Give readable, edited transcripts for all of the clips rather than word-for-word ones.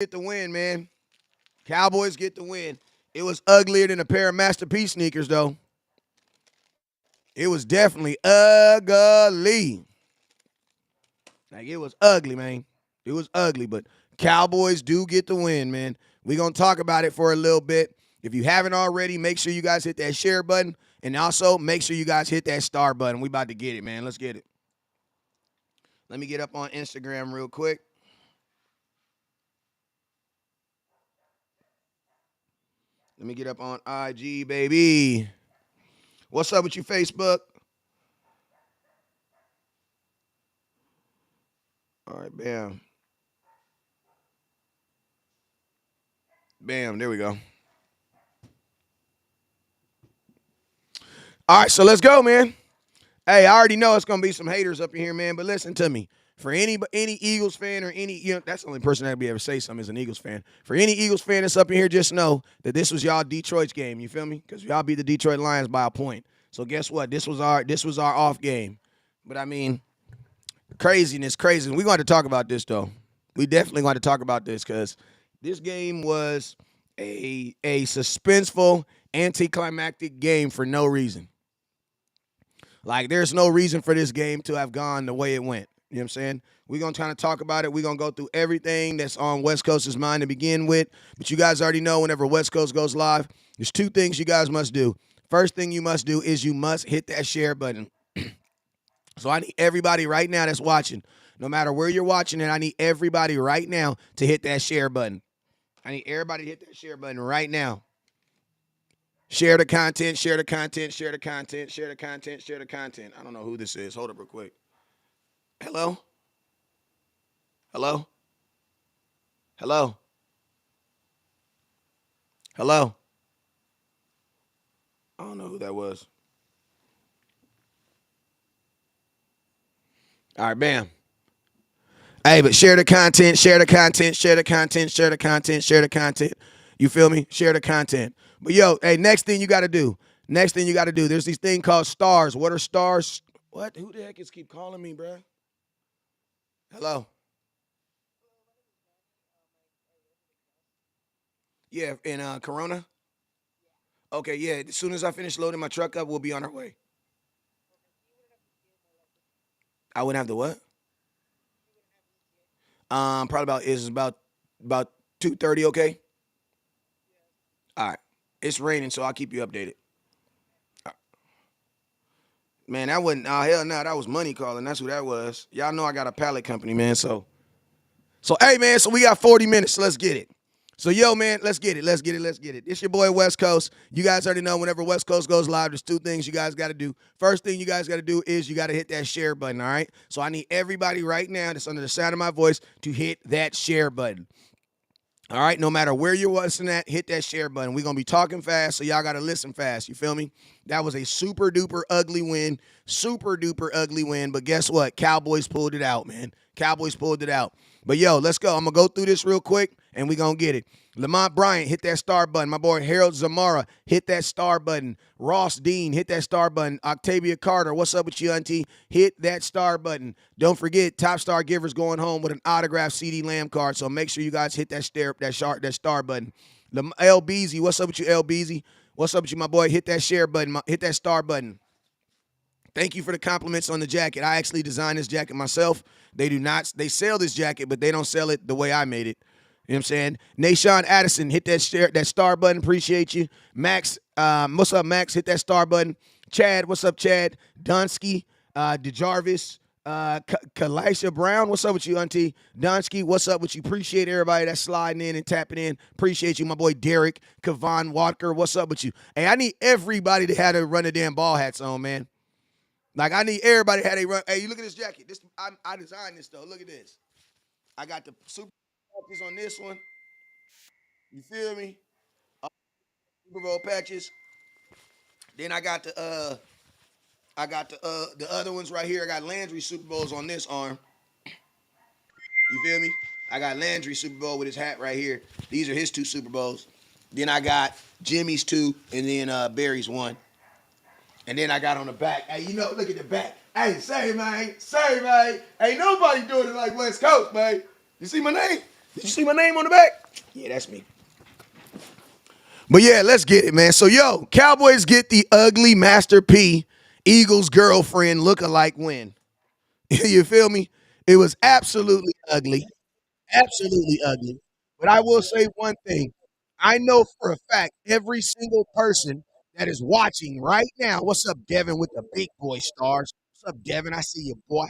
Get the win, man. Cowboys get the win. It was uglier than a pair of Masterpiece sneakers, though. It was definitely ugly. Like, it was ugly, man. It was ugly, but Cowboys do get the win, man. We're going to talk about it for a little bit. If you haven't already, make sure you guys hit that share button. And also, make sure you guys hit that star button. We about to get it, man. Let's get it. Let me get up on Instagram real quick. Let me get up on IG, baby. What's up with you, Facebook? All right, bam. Bam, there we go. All right, so let's go, man. Hey, I already know it's gonna be some haters up in here, man. But listen to me. For any Eagles fan or any, that's the only person that'd be able to say something is an Eagles fan. For any Eagles fan that's up in here, just know that this was y'all Detroit's game. You feel me? Because y'all beat the Detroit Lions by a point. So guess what? This was our off game. But I mean, craziness, crazy. We're going to talk about this though. We definitely going to talk about this because this game was a suspenseful, anticlimactic game for no reason. Like, there's no reason for this game to have gone the way it went. You know what I'm saying? We're going to kind of talk about it. We're going to go through everything that's on West Coast's mind to begin with. But you guys already know whenever West Coast goes live, there's two things you guys must do. First thing you must do is you must hit that share button. So I need everybody right now that's watching, no matter where you're watching it, I need everybody right now to hit that share button. I need everybody to hit that share button right now. Share the content, share the content, share the content, share the content, share the content. I don't know who this is. Hold up real quick. Hello? Hello? Hello? Hello? I don't know who that was. All right, bam. Hey, but share the content, share the content, share the content, share the content, share the content. You feel me? Share the content. But yo, hey, next thing you got to do. Next thing you got to do. There's these thing called stars. What are stars? What? Who the heck is keep calling me, bro? Hello. Yeah, in Corona. Okay, yeah. As soon as I finish loading my truck up, we'll be on our way. I wouldn't have the what? Probably about 2:30. Okay. All right. It's raining, so I'll keep you updated. Man, that wasn't. Hell no, that was money calling. That's who that was. Y'all know I got a pallet company, man. So hey, man. So we got 40 minutes. So let's get it. So yo, man, let's get it. Let's get it. Let's get it. It's your boy West Coast. You guys already know whenever West Coast goes live, there's two things you guys got to do. First thing you guys got to do is you got to hit that share button. All right. So I need everybody right now that's under the sound of my voice to hit that share button. All right, no matter where you're watching at, hit that share button. We're going to be talking fast, so y'all got to listen fast. You feel me? That was a super duper ugly win. Super duper ugly win. But guess what? Cowboys pulled it out, man. Cowboys pulled it out. But yo, let's go. I'm going to go through this real quick, and we're going to get it. Lamont Bryant, hit that star button. My boy Harold Zamora, hit that star button. Ross Dean, hit that star button. Octavia Carter, what's up with you, auntie? Hit that star button. Don't forget, Top Star Givers going home with an autographed CD Lamb card. So make sure you guys hit that star button. L Beezy, what's up with you, L Beezy? What's up with you, my boy? Hit that share button. Hit that star button. Thank you for the compliments on the jacket. I actually designed this jacket myself. They do not. They sell this jacket, but they don't sell it the way I made it. You know what I'm saying? Nashawn Addison, hit that star button. Appreciate you. Max, what's up, Max? Hit that star button. Chad, what's up, Chad? Dunsky, DeJarvis, Kalisha Brown, what's up with you, auntie? Donsky, what's up with you? Appreciate everybody that's sliding in and tapping in. Appreciate you, my boy Derek, Kevon Walker, what's up with you? Hey, I need everybody to have to run the damn ball hats on, man. Like, I need everybody to have a run. Hey, you look at this jacket. I designed this, though. Look at this. I got the super patches on this one. You feel me? Super Bowl patches. Then I got the other ones right here. I got Landry Super Bowls on this arm. You feel me? I got Landry Super Bowl with his hat right here. These are his two Super Bowls. Then I got Jimmy's two, and then Barry's one. And then I got on the back. Hey, look at the back. Hey, say, man. Ain't nobody doing it like West Coast, man. You see my name? Did you see my name on the back? Yeah, that's me. But yeah, let's get it, man. So yo, Cowboys get the ugly Master P Eagles girlfriend look-alike win. You feel me? It was absolutely ugly. Absolutely ugly. But I will say one thing. I know for a fact every single person that is watching right now. What's up, Devin, with the big boy stars? What's up, Devin? I see you, boy.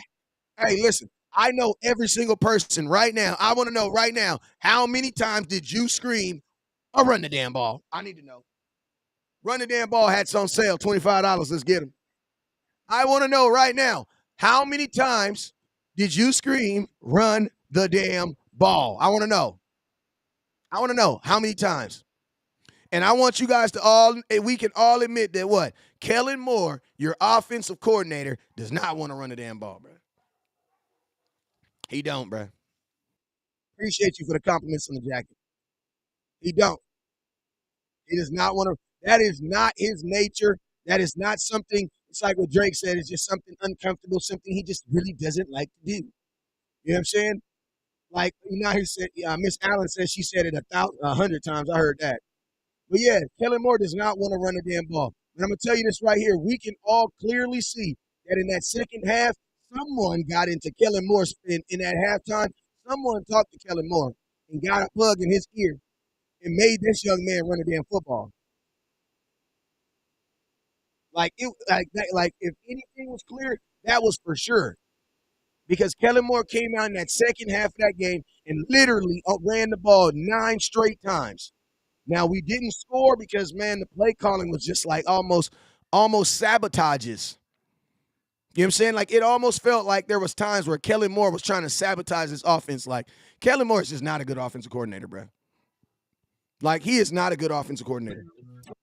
Hey, listen. I know every single person right now. I want to know right now, how many times did you scream, or run the damn ball? I need to know. Run the damn ball hats on sale, $25. Let's get them. I want to know right now, how many times did you scream, run the damn ball? I want to know. I want to know how many times. And I want you guys to we can all admit that what? Kellen Moore, your offensive coordinator, does not want to run the damn ball, bro. He don't, bro. Appreciate you for the compliments on the jacket. He don't. He does not want to. That is not his nature. That is not something. It's like what Drake said. It's just something uncomfortable, something he just really doesn't like to do. You know what I'm saying? Like he said, Miss Allen said she said it 100 times. I heard that. But yeah, Kellen Moore does not want to run the damn ball. And I'm gonna tell you this right here. We can all clearly see that in that second half, someone got into Kellen Moore's in that halftime. Someone talked to Kellen Moore and got a plug in his ear and made this young man run a damn football. Like if anything was clear, that was for sure. Because Kellen Moore came out in that second half of that game and literally ran the ball 9 straight times. Now we didn't score because man, the play calling was just like almost sabotages. You know what I'm saying? Like it almost felt like there was times where Kellen Moore was trying to sabotage his offense. Like Kellen Moore is just not a good offensive coordinator, bro. Like he is not a good offensive coordinator. But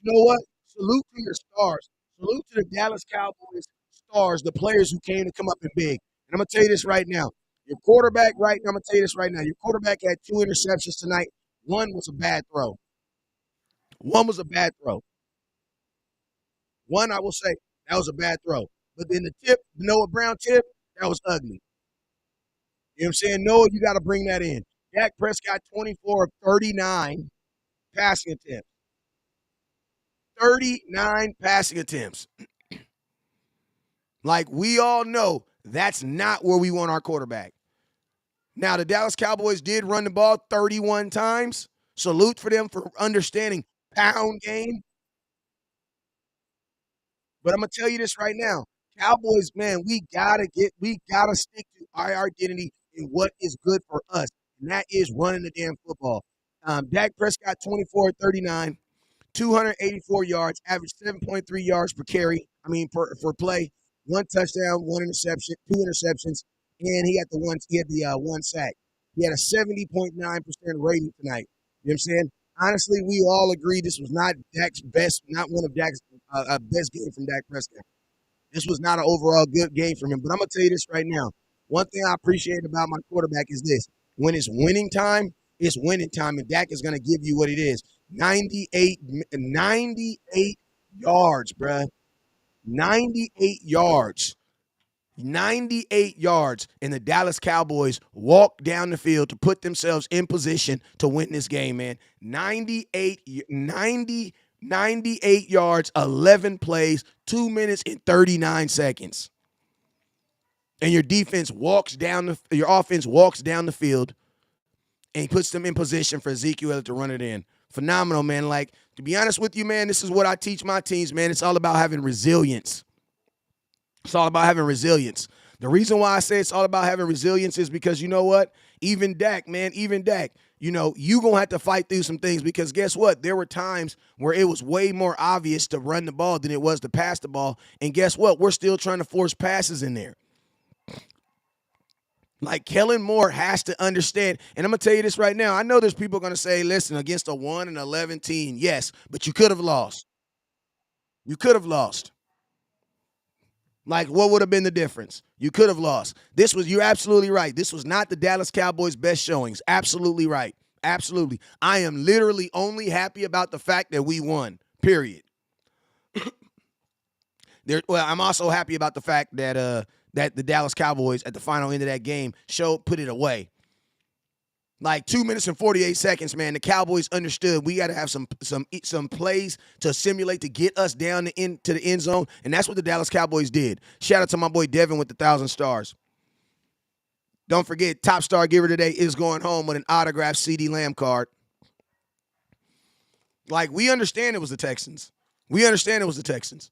you know what? Salute to your stars. Salute to the Dallas Cowboys stars, the players who came to come up in big. And I'm gonna tell you this right now. Your quarterback, right now, I'm gonna tell you this right now. Your quarterback had 2 interceptions tonight. One was a bad throw. One was a bad throw. One, I will say, that was a bad throw. But then the tip, the Noah Brown tip, that was ugly. You know what I'm saying? Noah, you got to bring that in. Dak Prescott, 24 of 39 passing attempts. 39 passing attempts. Like, we all know that's not where we want our quarterback. Now, the Dallas Cowboys did run the ball 31 times. Salute for them for understanding pound game. But I'm gonna tell you this right now. Cowboys, man, we gotta stick to our identity and what is good for us. And that is running the damn football. Dak Prescott, 24-39, 284 yards, average 7.3 yards per carry. I mean, per play. One touchdown, one interception, 2 interceptions, and he had the one sack. He had a 70.9% rating tonight. You know what I'm saying? Honestly, we all agree this was not Dak's best, not one of Dak's best game from Dak Prescott. This was not an overall good game from him. But I'm gonna tell you this right now. One thing I appreciate about my quarterback is this: when it's winning time, and Dak is gonna give you what it is. 98 yards, bruh. 98 yards. 98 yards, and the Dallas Cowboys walked down the field to put themselves in position to win this game, man. 98 yards, 11 plays, 2 minutes and 39 seconds. And your offense walks down the field and puts them in position for Ezekiel to run it in. Phenomenal, man. Like, to be honest with you, man, this is what I teach my teams, man. It's all about having resilience. It's all about having resilience. The reason why I say it's all about having resilience is because you know what? Even Dak, you know, you going to have to fight through some things because guess what? There were times where it was way more obvious to run the ball than it was to pass the ball. And guess what? We're still trying to force passes in there. Like Kellen Moore has to understand, and I'm going to tell you this right now. I know there's people going to say, listen, against a 1-11 team, yes, but you could have lost. You could have lost. Like, what would have been the difference? You could have lost. You're absolutely right. This was not the Dallas Cowboys' best showings. Absolutely right. Absolutely. I am literally only happy about the fact that we won, period. I'm also happy about the fact that that the Dallas Cowboys at the final end of that game put it away. Like 2 minutes and 48 seconds, man. The Cowboys understood we got to have some plays to simulate to get us down to the end zone, and that's what the Dallas Cowboys did. Shout out to my boy Devin with the 1,000 stars. Don't forget, top star giver today is going home with an autographed CD Lamb card. Like, we understand it was the Texans. We understand it was the Texans.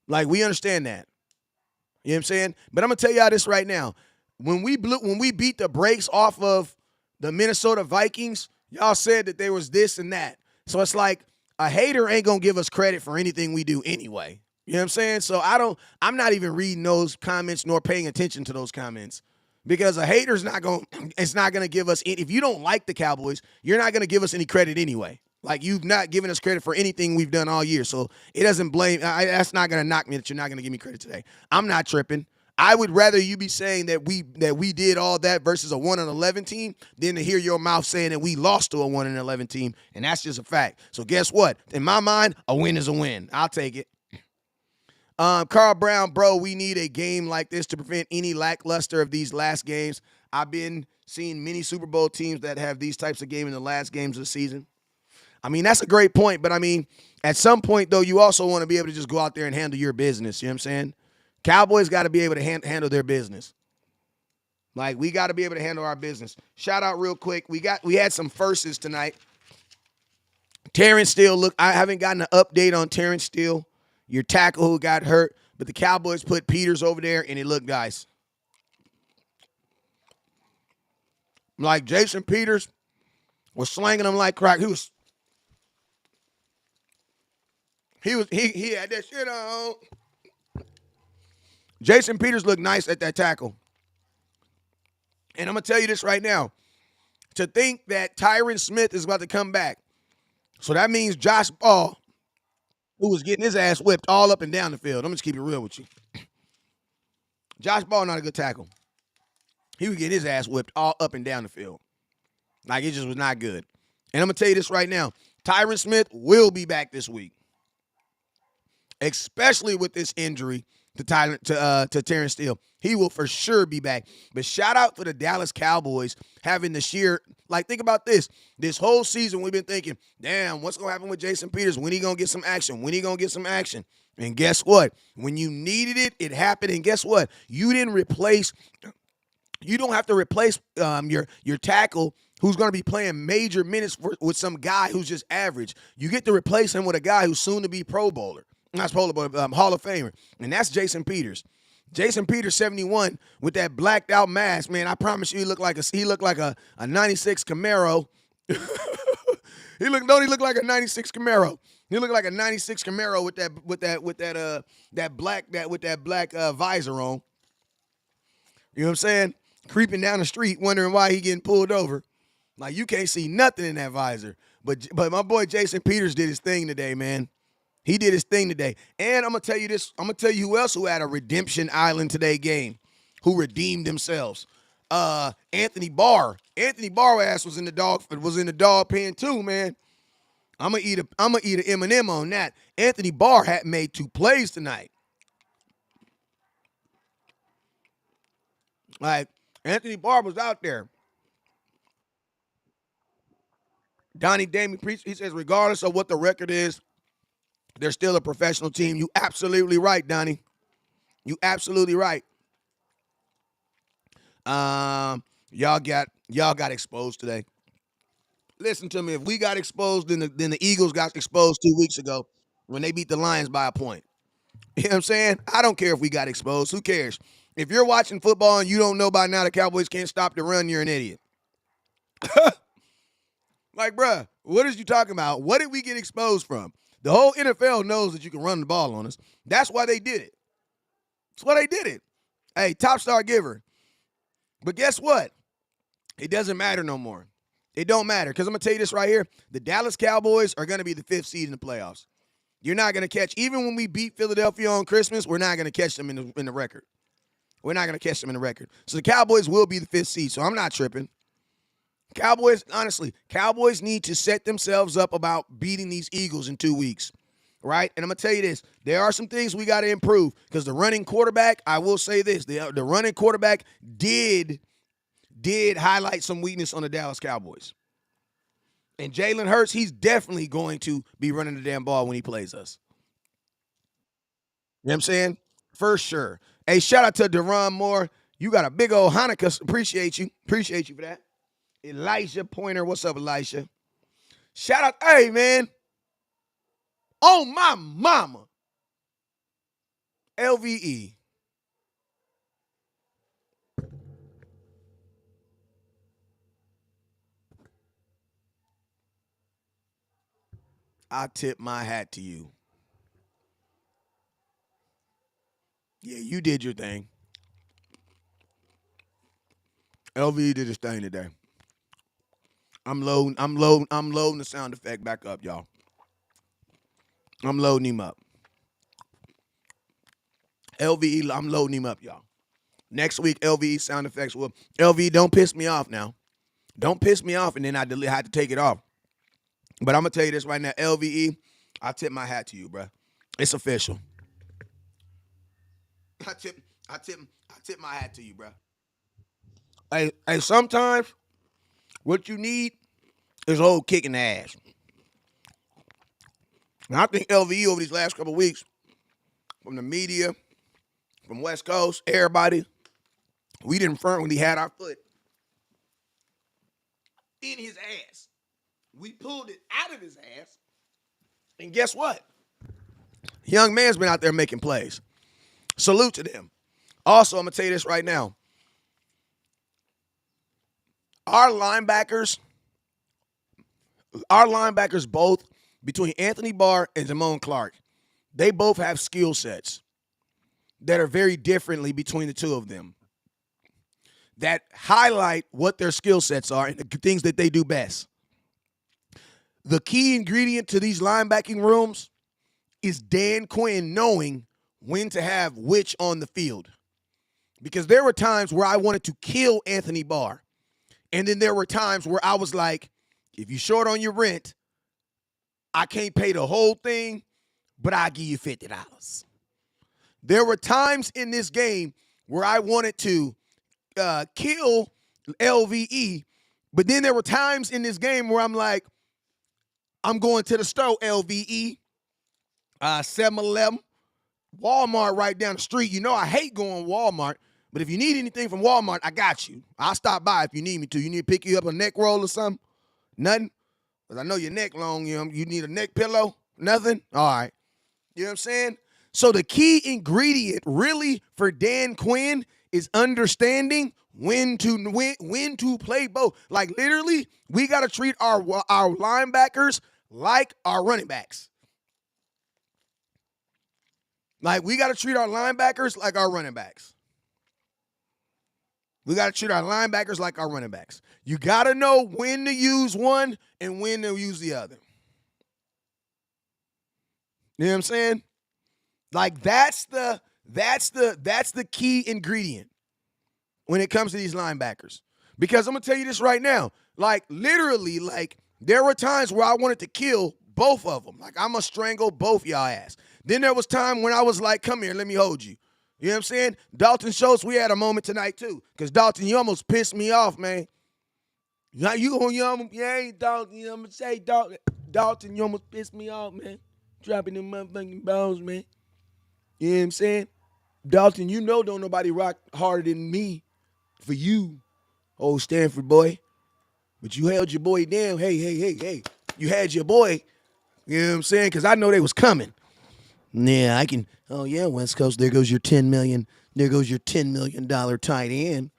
Like, we understand that. You know what I'm saying? But I'm going to tell y'all this right now. When we beat the brakes off of the Minnesota Vikings, y'all said that there was this and that. So it's like a hater ain't going to give us credit for anything we do anyway. You know what I'm saying? So I'm not even reading those comments nor paying attention to those comments because a hater's not going to give us if you don't like the Cowboys, you're not going to give us any credit anyway. Like, you've not given us credit for anything we've done all year. So it doesn't blame that's not going to knock me that you're not going to give me credit today. I'm not tripping. I would rather you be saying that we did all that versus a 1-11 team than to hear your mouth saying that we lost to a 1-11 team, and that's just a fact. So guess what? In my mind, a win is a win. I'll take it. Carl Brown, bro, we need a game like this to prevent any lackluster of these last games. I've been seeing many Super Bowl teams that have these types of games in the last games of the season. I mean, that's a great point, but I mean, at some point, though, you also want to be able to just go out there and handle your business. You know what I'm saying? Cowboys got to be able to handle their business. Like, we got to be able to handle our business. Shout out real quick. We had some firsts tonight. Terrence Steele, I haven't gotten an update on Terrence Steele, your tackle who got hurt, but the Cowboys put Peters over there, and it looked nice. Like, Jason Peters was slanging them like crack. He had that shit on. Jason Peters looked nice at that tackle. And I'm going to tell you this right now. To think that Tyron Smith is about to come back. So that means Josh Ball, who was getting his ass whipped all up and down the field. I'm just keep it real with you. Josh Ball not a good tackle. He would get his ass whipped all up and down the field. Like, it just was not good. And I'm going to tell you this right now. Tyron Smith will be back this week. Especially with this injury to Terrence Steele. He will for sure be back. But shout out to the Dallas Cowboys having the sheer, like, think about this. This whole season we've been thinking, damn, what's going to happen with Jason Peters? When he going to get some action? When he going to get some action? And guess what? When you needed it, it happened. And guess what? You don't have to replace your tackle who's going to be playing major minutes with some guy who's just average. You get to replace him with a guy who's soon to be Pro Bowler. Not Pro Bowler, Hall of Famer. And that's Jason Peters. Jason Peters, 71, with that blacked out mask, man. I promise you, he looked like a 96 Camaro. He looked like a 96 Camaro. He looked like a 96 Camaro with that black visor on. You know what I'm saying? Creeping down the street, wondering why he getting pulled over. Like, you can't see nothing in that visor. But my boy Jason Peters did his thing today, man. He did his thing today. And I'm going to tell you this. I'm going to tell you who else who had a Redemption Island today game, who redeemed themselves. Anthony Barr. Anthony Barr ass was in the dog pen too, man. I'm gonna eat an M&M on that. Anthony Barr had made 2 plays tonight. Like, Anthony Barr was out there. Donnie Damie preached. He says, regardless of what the record is, they're still a professional team. You absolutely right, Donnie. You absolutely right. Y'all got exposed today. Listen to me. If we got exposed, then the Eagles got exposed 2 weeks ago when they beat the Lions by a point. You know what I'm saying? I don't care if we got exposed. Who cares? If you're watching football and you don't know by now the Cowboys can't stop the run, you're an idiot. Like, bruh, what is you talking about? What did we get exposed from? The whole NFL knows that you can run the ball on us. That's why they did it. That's why they did it. Hey, top star giver. But guess what? It doesn't matter no more. It don't matter, because I'm going to tell you this right here. The Dallas Cowboys are going to be the 5th seed in the playoffs. You're not going to catch, even when we beat Philadelphia on Christmas, we're not going to catch them in the record. We're not going to catch them in the record. So the Cowboys will be the 5th seed, so I'm not tripping. Cowboys, honestly, Cowboys need to set themselves up about beating these Eagles in 2 weeks, right? And I'm going to tell you this. There are some things we got to improve, because the running quarterback, I will say this, the running quarterback did did highlight some weakness on the Dallas Cowboys. And Jalen Hurts, he's definitely going to be running the damn ball when he plays us. You know what I'm saying? For sure. Hey, shout out to Deron Moore. You got a big old Hanukkah. Appreciate you. Appreciate you for that. Elijah Pointer. What's up, Elijah? Shout out. Hey, man. Oh, my mama. LVE. I tip my hat to you. Yeah, you did your thing. LVE did his thing today. I'm loading the sound effect back up, y'all. I'm loading him up. LVE, I'm loading him up, y'all. Next week, LVE sound effects will. LVE, don't piss me off now. Don't piss me off, and then I had to take it off. But I'm gonna tell you this right now, LVE, I tip my hat to you, bro. It's official. I tip my hat to you, bro. Hey, sometimes what you need is a whole kick in the ass. And I think LVE over these last couple of weeks, from the media, from West Coast, everybody, we didn't front when he had our foot in his ass. We pulled it out of his ass. And guess what? Young man's been out there making plays. Salute to them. Also, I'm going to tell you this right now. Our linebackers both, between Anthony Barr and Damone Clark, they both have skill sets that are very differently between the two of them, that highlight what their skill sets are and the things that they do best. The key ingredient to these linebacking rooms is Dan Quinn knowing when to have which on the field. Because there were times where I wanted to kill Anthony Barr. And then there were times where I was like, if you're short on your rent, I can't pay the whole thing, but I'll give you $50. There were times in this game where I wanted to kill LVE, but then there were times in this game where I'm like, I'm going to the store, LVE, 7-Eleven, Walmart right down the street. You know I hate going to Walmart, but if you need anything from Walmart, I got you. I'll stop by if you need me to. You need to pick you up a neck roll or something? Nothing? Because I know your neck long. You need a neck pillow? Nothing? All right. You know what I'm saying? So the key ingredient really for Dan Quinn is understanding when to play both. Like literally, we got to treat our linebackers like our running backs. Like we got to treat our linebackers like our running backs. We got to treat our linebackers like our running backs. You got to know when to use one and when to use the other. You know what I'm saying? Like that's the key ingredient when it comes to these linebackers. Because I'm going to tell you this right now. Like literally, like there were times where I wanted to kill both of them. Like I'm going to strangle both y'all ass. Then there was time when I was like, come here, let me hold you. You know what I'm saying? Dalton Schultz, we had a moment tonight too. Because Dalton, you almost pissed me off, man. Now you almost, yeah, Dalton, you know what I'm saying? Dalton, you almost pissed me off, man. Dropping them motherfucking balls, man. You know what I'm saying? Dalton, you know don't nobody rock harder than me for you, old Stanford boy. But you held your boy down. Hey. You had your boy. You know what I'm saying? Because I know they was coming. Yeah, I can. Oh, yeah, West Coast, there goes your $10 million. There goes your $10 million tight end.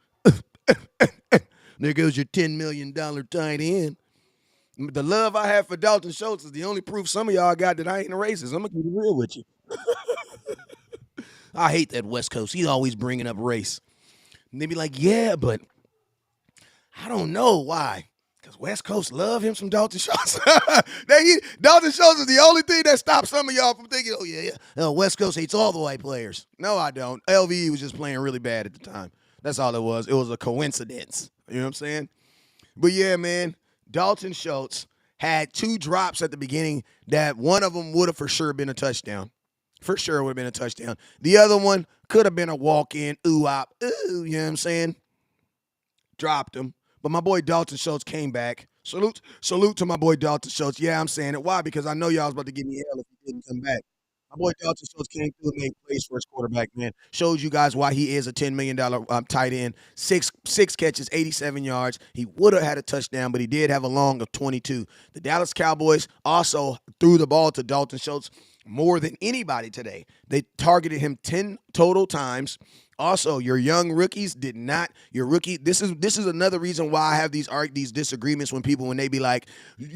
There goes your $10 million tight end. The love I have for Dalton Schultz is the only proof some of y'all got that I ain't a racist. I'm going to keep it real with you. I hate that West Coast. He's always bringing up race. And they be like, yeah, but I don't know why. Because West Coast love him some Dalton Schultz. Dalton Schultz is the only thing that stops some of y'all from thinking, oh, yeah. West Coast hates all the white players. No, I don't. LVE was just playing really bad at the time. That's all it was. It was a coincidence. You know what I'm saying? But, yeah, man, Dalton Schultz had 2 drops at the beginning that one of them would have for sure been a touchdown. For sure would have been a touchdown. The other one could have been a walk-in, ooh-op, ooh, you know what I'm saying? dropped him. But my boy Dalton Schultz came back. Salute to my boy Dalton Schultz. Yeah, I'm saying it. Why? Because I know y'all was about to give me hell if he didn't come back. My boy Dalton Schultz came through and made plays for his quarterback, man. Shows you guys why he is a $10 million tight end. Six catches, 87 yards. He would have had a touchdown, but he did have a long of 22. The Dallas Cowboys also threw the ball to Dalton Schultz more than anybody today. They targeted him 10 total times. Also, your young rookies did not. Your rookie. This is another reason why I have these disagreements when they be like,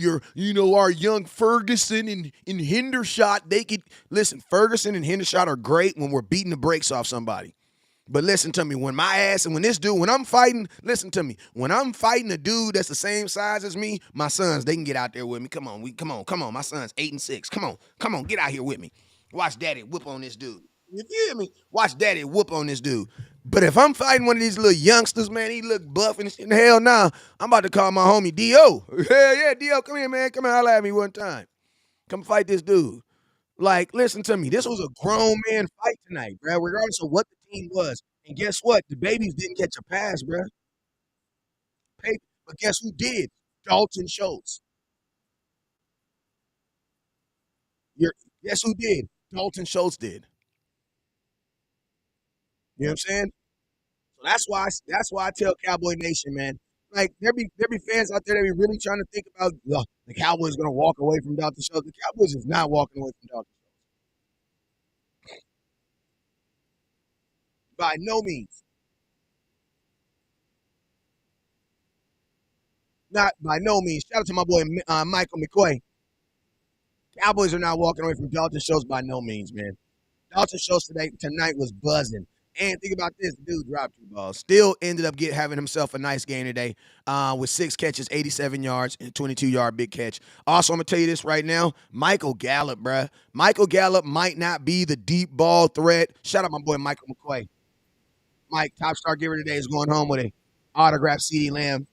our young Ferguson and Hendershot. They could listen. Ferguson and Hendershot are great when we're beating the brakes off somebody. But listen to me, when I'm fighting, listen to me. When I'm fighting a dude that's the same size as me, my sons, they can get out there with me. Come on. My son's 8 and 6. Come on, get out here with me. Watch daddy whoop on this dude. You feel me? Watch daddy whoop on this dude. But if I'm fighting one of these little youngsters, man, he look buff and shit, hell nah, I'm about to call my homie D.O. Hell yeah, D.O., come here, man. Come here, holla at me one time. Come fight this dude. Like, listen to me. This was a grown man fight tonight, bro, regardless of what the team was. And guess what? The babies didn't catch a pass, bro. But guess who did? Dalton Schultz. Guess who did? Dalton Schultz did. You know what I'm saying? So that's why I tell Cowboy Nation, man. Like there be fans out there that be really trying to think about the Cowboys gonna walk away from Dalton Schultz. The Cowboys is not walking away from Dalton Schultz. By no means. Not by no means. Shout out to my boy Michael McCoy. Cowboys are not walking away from Dalton Schultz by no means, man. Dalton Schultz tonight was buzzing. And think about this, the dude dropped 2 balls. Still ended up having himself a nice game today with 6 catches, 87 yards, and a 22-yard big catch. Also, I'm going to tell you this right now. Michael Gallup, bruh. Michael Gallup might not be the deep ball threat. Shout out my boy Michael McCoy. Mike, top star giver today, is going home with a autographed CeeDee Lamb.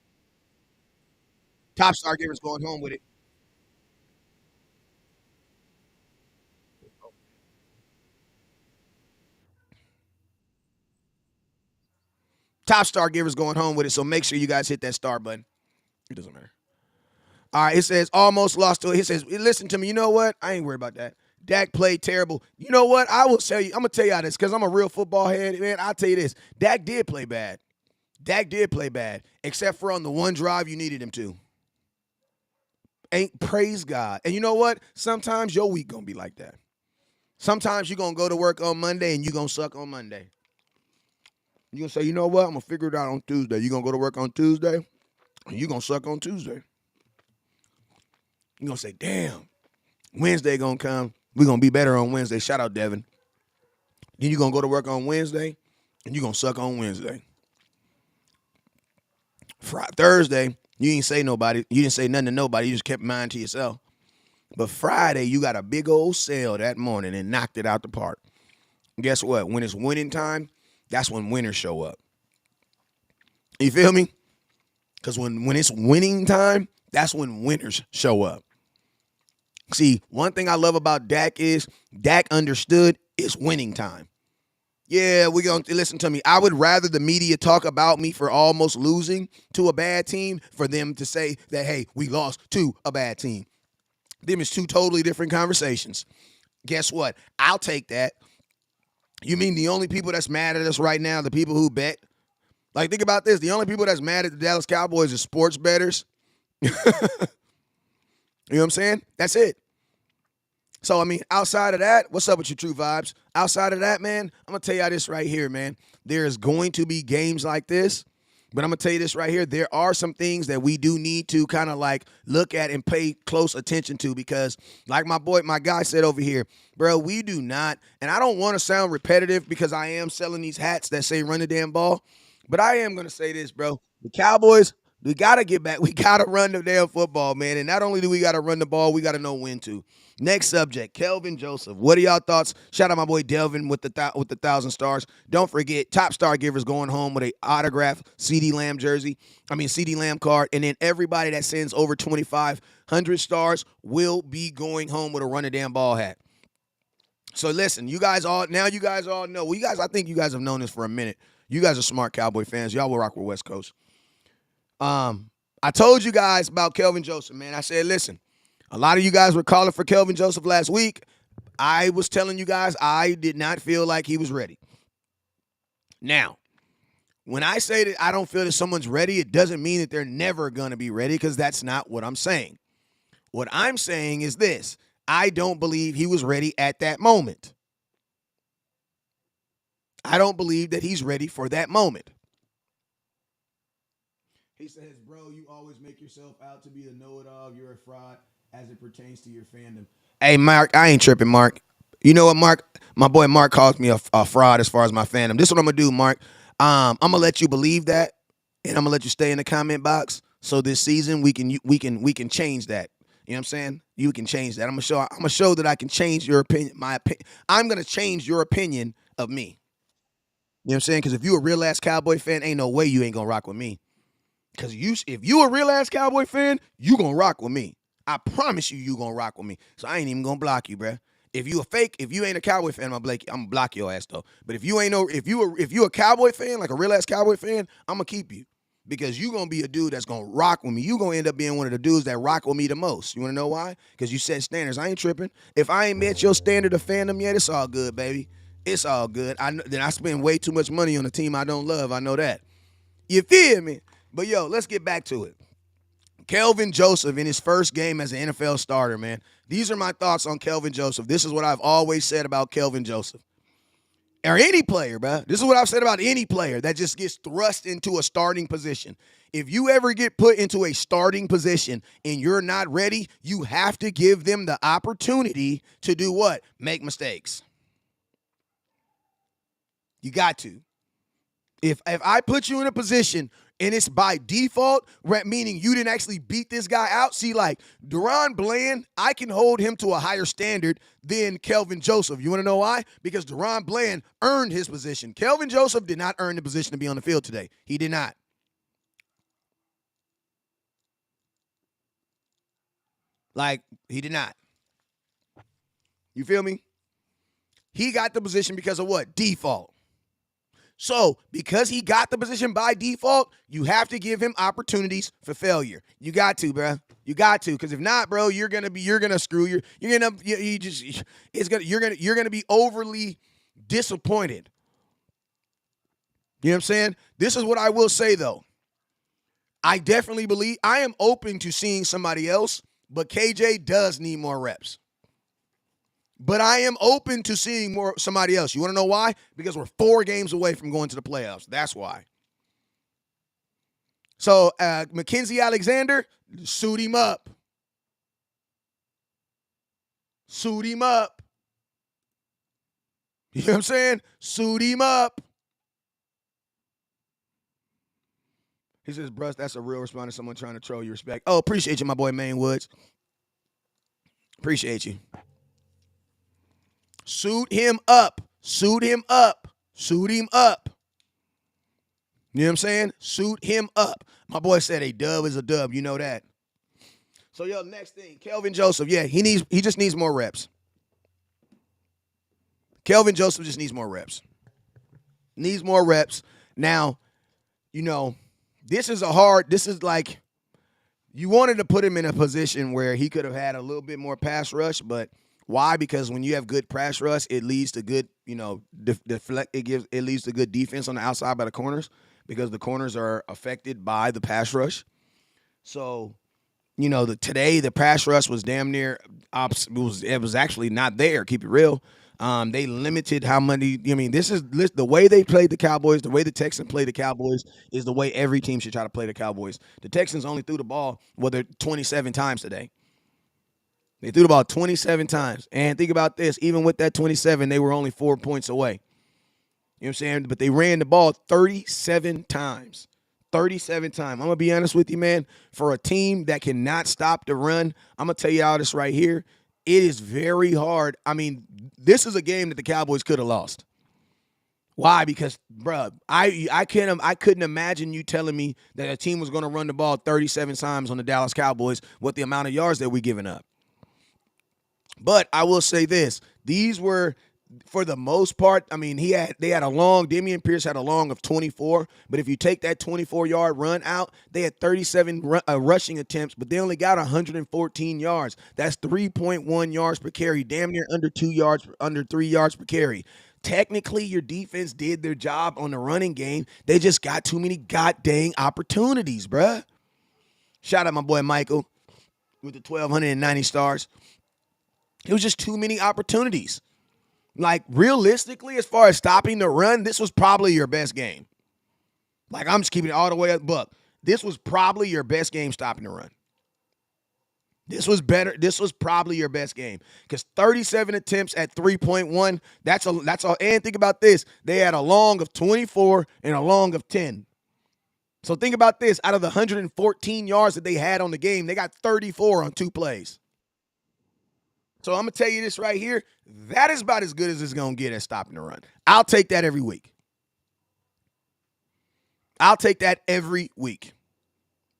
Top star giver's going home with it. Top star giver's going home with it, so make sure you guys hit that star button. It doesn't matter. All right, it says almost lost to it. It says, listen to me. You know what? I ain't worried about that. Dak played terrible. You know what? I will tell you. I'm gonna tell y'all this because I'm a real football head, man. I'll tell you this. Dak did play bad. Dak did play bad, except for on the one drive you needed him to. Ain't praise God. And you know what? Sometimes your week gonna be like that. Sometimes you're gonna go to work on Monday and you're gonna suck on Monday. You're gonna say, you know what? I'm gonna figure it out on Tuesday. You're gonna go to work on Tuesday, and you're gonna suck on Tuesday. You're gonna say, damn, Wednesday gonna come. We're gonna be better on Wednesday. Shout out Devin. Then you're gonna go to work on Wednesday, and you're gonna suck on Wednesday. Thursday, you didn't say nobody. You didn't say nothing to nobody. You just kept mind to yourself. But Friday, you got a big old sale that morning and knocked it out the park. Guess what? When it's winning time, that's when winners show up. You feel me? Because when it's winning time, that's when winners show up. See, one thing I love about Dak is Dak understood it's winning time. Yeah, we're going to listen to me. I would rather the media talk about me for almost losing to a bad team for them to say that, hey, we lost to a bad team. Them is 2 totally different conversations. Guess what? I'll take that. You mean the only people that's mad at us right now, the people who bet? Like, think about this. The only people that's mad at the Dallas Cowboys are sports bettors. You know what I'm saying? That's it. So, I mean, outside of that, what's up with your True Vibes? Outside of that, man, I'm going to tell y'all this right here, man. There is going to be games like this, but I'm going to tell you this right here. There are some things that we do need to kind of like look at and pay close attention to because like my guy said over here, bro, we do not, and I don't want to sound repetitive because I am selling these hats that say run the damn ball, but I am going to say this, bro. The Cowboys, we got to get back. We got to run the damn football, man. And not only do we got to run the ball, we got to know when to. Next subject, Kelvin Joseph. What are y'all thoughts? Shout out my boy Delvin with the 1,000 stars. Don't forget, top star givers going home with a autographed CeeDee Lamb CeeDee Lamb card. And then everybody that sends over 2,500 stars will be going home with a run a damn ball hat. So listen, you guys all know. Well, I think you guys have known this for a minute. You guys are smart Cowboy fans. Y'all will rock with West Coast. I told you guys about Kelvin Joseph, man. I said, listen, a lot of you guys were calling for Kelvin Joseph last week. I was telling you guys I did not feel like he was ready. Now, when I say that I don't feel that someone's ready, it doesn't mean that they're never going to be ready, because that's not what I'm saying. What I'm saying is this: I don't believe he was ready at that moment. I don't believe that he's ready for that moment. He says, bro, you always make yourself out to be the know-it-all. You're a fraud as it pertains to your fandom. Hey, Mark, I ain't tripping, Mark. You know what, Mark? My boy Mark calls me a fraud as far as my fandom. This is what I'm going to do, Mark. I'm going to let you believe that, and I'm going to let you stay in the comment box. So this season we can change that. You know what I'm saying? You can change that. I'm gonna show that I can change your opinion. I'm gonna change your opinion of me. You know what I'm saying? Because if you a real ass Cowboy fan, ain't no way you ain't gonna rock with me. Because if you a real ass Cowboy fan, you gonna rock with me. I promise you gonna rock with me. So I ain't even gonna block you, bruh. If you ain't a Cowboy fan, I'm gonna block your ass though. But if you a Cowboy fan, like a real ass Cowboy fan, I'm gonna keep you. Because you gonna be a dude that's gonna rock with me. You gonna end up being one of the dudes that rock with me the most. You wanna know why? Because you set standards. I ain't tripping. If I ain't met your standard of fandom yet, it's all good, baby. It's all good. Then I spend way too much money on a team I don't love. I know that. You feel me? But yo, let's get back to it. Kelvin Joseph in his first game as an NFL starter, man. These are my thoughts on Kelvin Joseph. This is what I've always said about Kelvin Joseph. Or any player, bro. This is what I've said about any player that just gets thrust into a starting position. If you ever get put into a starting position and you're not ready, you have to give them the opportunity to do what? Make mistakes. You got to. If I put you in a position and it's by default, meaning you didn't actually beat this guy out. See, like Deron Bland, I can hold him to a higher standard than Kelvin Joseph. You want to know why? Because Deron Bland earned his position. Kelvin Joseph did not earn the position to be on the field today. He did not. Like, he did not. You feel me? He got the position because of what? Default. So, because he got the position by default, you have to give him opportunities for failure. You got to, bro. You got to, because if not, bro, you're gonna screw. You're gonna be overly disappointed. You know what I'm saying? This is what I will say though. I definitely believe I am open to seeing somebody else, but KJ does need more reps. But I am open to seeing somebody else. You want to know why? Because we're 4 games away from going to the playoffs. That's why. So, Mackenzie Alexander, suit him up. Suit him up. You know what I'm saying? Suit him up. He says, Bruss, that's a real response to someone trying to troll you. Respect. Oh, appreciate you, my boy Maine Woods. Appreciate you. Suit him up. Suit him up. Suit him up. You know what I'm saying? Suit him up. My boy said a dub is a dub. You know that. So, yo, next thing. Kelvin Joseph. Yeah, he just needs more reps. Kelvin Joseph just needs more reps. Needs more reps. Now, you know, this is like, you wanted to put him in a position where he could have had a little bit more pass rush, but why? Because when you have good pass rush, it leads to good, deflect. It leads to good defense on the outside by the corners, because the corners are affected by the pass rush. So, today the pass rush was damn near. It was actually not there. Keep it real. They limited how many. This is the way they played the Cowboys. The way the Texans play the Cowboys is the way every team should try to play the Cowboys. The Texans only threw the ball 27 times today. They threw the ball 27 times. And think about this. Even with that 27, they were only 4 points away. You know what I'm saying? But they ran the ball 37 times. 37 times. I'm going to be honest with you, man. For a team that cannot stop the run, I'm going to tell you all this right here. It is very hard. This is a game that the Cowboys could have lost. Why? Because, bro, I couldn't imagine you telling me that a team was going to run the ball 37 times on the Dallas Cowboys with the amount of yards that we're giving up. But I will say this. These were for the most part, I mean, Dameon Pierce had a long of 24, but if you take that 24-yard run out, they had 37 rushing attempts, but they only got 114 yards. That's 3.1 yards per carry, damn near under 3 yards per carry. Technically, your defense did their job on the running game. They just got too many goddamn opportunities, bruh. Shout out my boy Michael with the 1,290 stars. It was just too many opportunities. Like, realistically, as far as stopping the run, this was probably your best game. Like, I'm just keeping it all the way up, buck. This was probably your best game stopping the run. This was better. This was probably your best game because 37 attempts at 3.1. That's all. And think about this: they had a long of 24 and a long of 10. So think about this: out of the 114 yards that they had on the game, they got 34 on 2 plays. So I'm gonna tell you this right here: that is about as good as it's gonna get at stopping the run. I'll take that every week. I'll take that every week.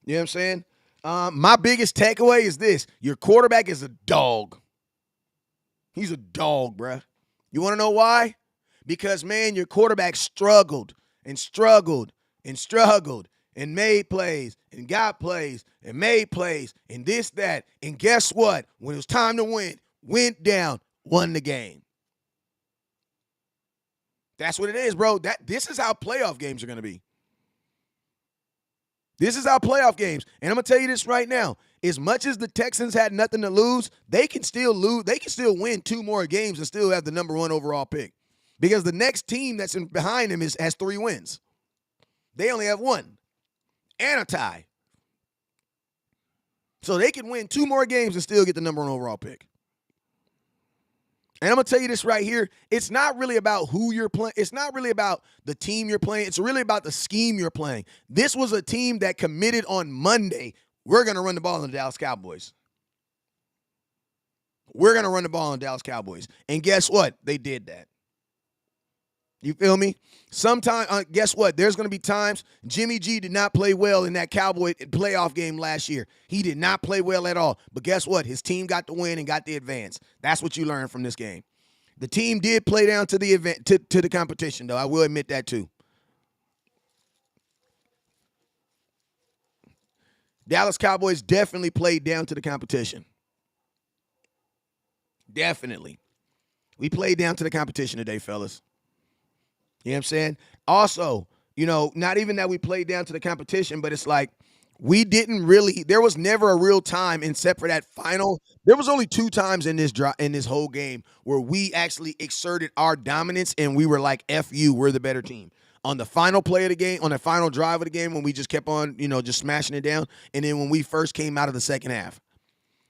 You know what I'm saying? My biggest takeaway is this. Your quarterback is a dog. He's a dog, bruh. You want to know why? Because, man, your quarterback struggled and struggled and struggled and made plays and got plays and made plays and this, that. And guess what? When it was time to win, went down, won the game. That's what it is, bro. This is how playoff games are going to be. This is our playoff games. And I'm going to tell you this right now. As much as the Texans had nothing to lose, they can still lose. They can still win 2 more games and still have the number 1 overall pick. Because the next team that's behind them has 3 wins. They only have 1. And a tie. So they can win 2 more games and still get the number 1 overall pick. And I'm going to tell you this right here. It's not really about who you're playing. It's not really about the team you're playing. It's really about the scheme you're playing. This was a team that committed on Monday, we're going to run the ball on the Dallas Cowboys. We're going to run the ball on the Dallas Cowboys. And guess what? They did that. You feel me? Sometimes, guess what? There's going to be times Jimmy G did not play well in that Cowboy playoff game last year. He did not play well at all. But guess what? His team got the win and got the advance. That's what you learned from this game. The team did play down to the event, to the competition, though. I will admit that, too. Dallas Cowboys definitely played down to the competition. Definitely. We played down to the competition today, fellas. You know what I'm saying? Also, not even that we played down to the competition, but it's like we didn't really – there was never a real time except for that final – there was only 2 times in this whole game where we actually exerted our dominance and we were like, F you, we're the better team. On the final play of the game, on the final drive of the game when we just kept on, just smashing it down, and then when we first came out of the second half.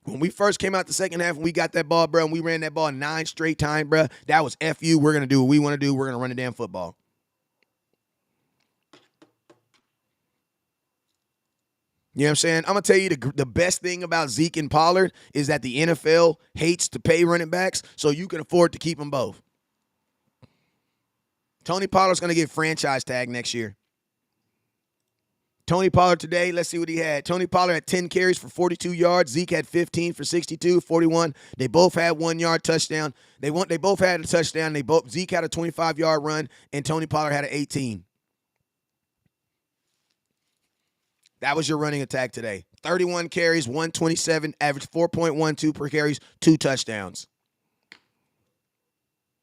When we first came out the second half and we got that ball, bro, and we ran that ball 9 straight times, bro, that was F you. We're going to do what we want to do. We're going to run the damn football. You know what I'm saying? I'm going to tell you the best thing about Zeke and Pollard is that the NFL hates to pay running backs, so you can afford to keep them both. Tony Pollard's going to get franchise tag next year. Tony Pollard today, let's see what he had. Tony Pollard had 10 carries for 42 yards. Zeke had 15 for 62, 41. They both had 1-yard touchdown. They both had a touchdown. Zeke had a 25-yard run, and Tony Pollard had an 18. That was your running attack today. 31 carries, 127, average 4.12 per carries, 2 touchdowns.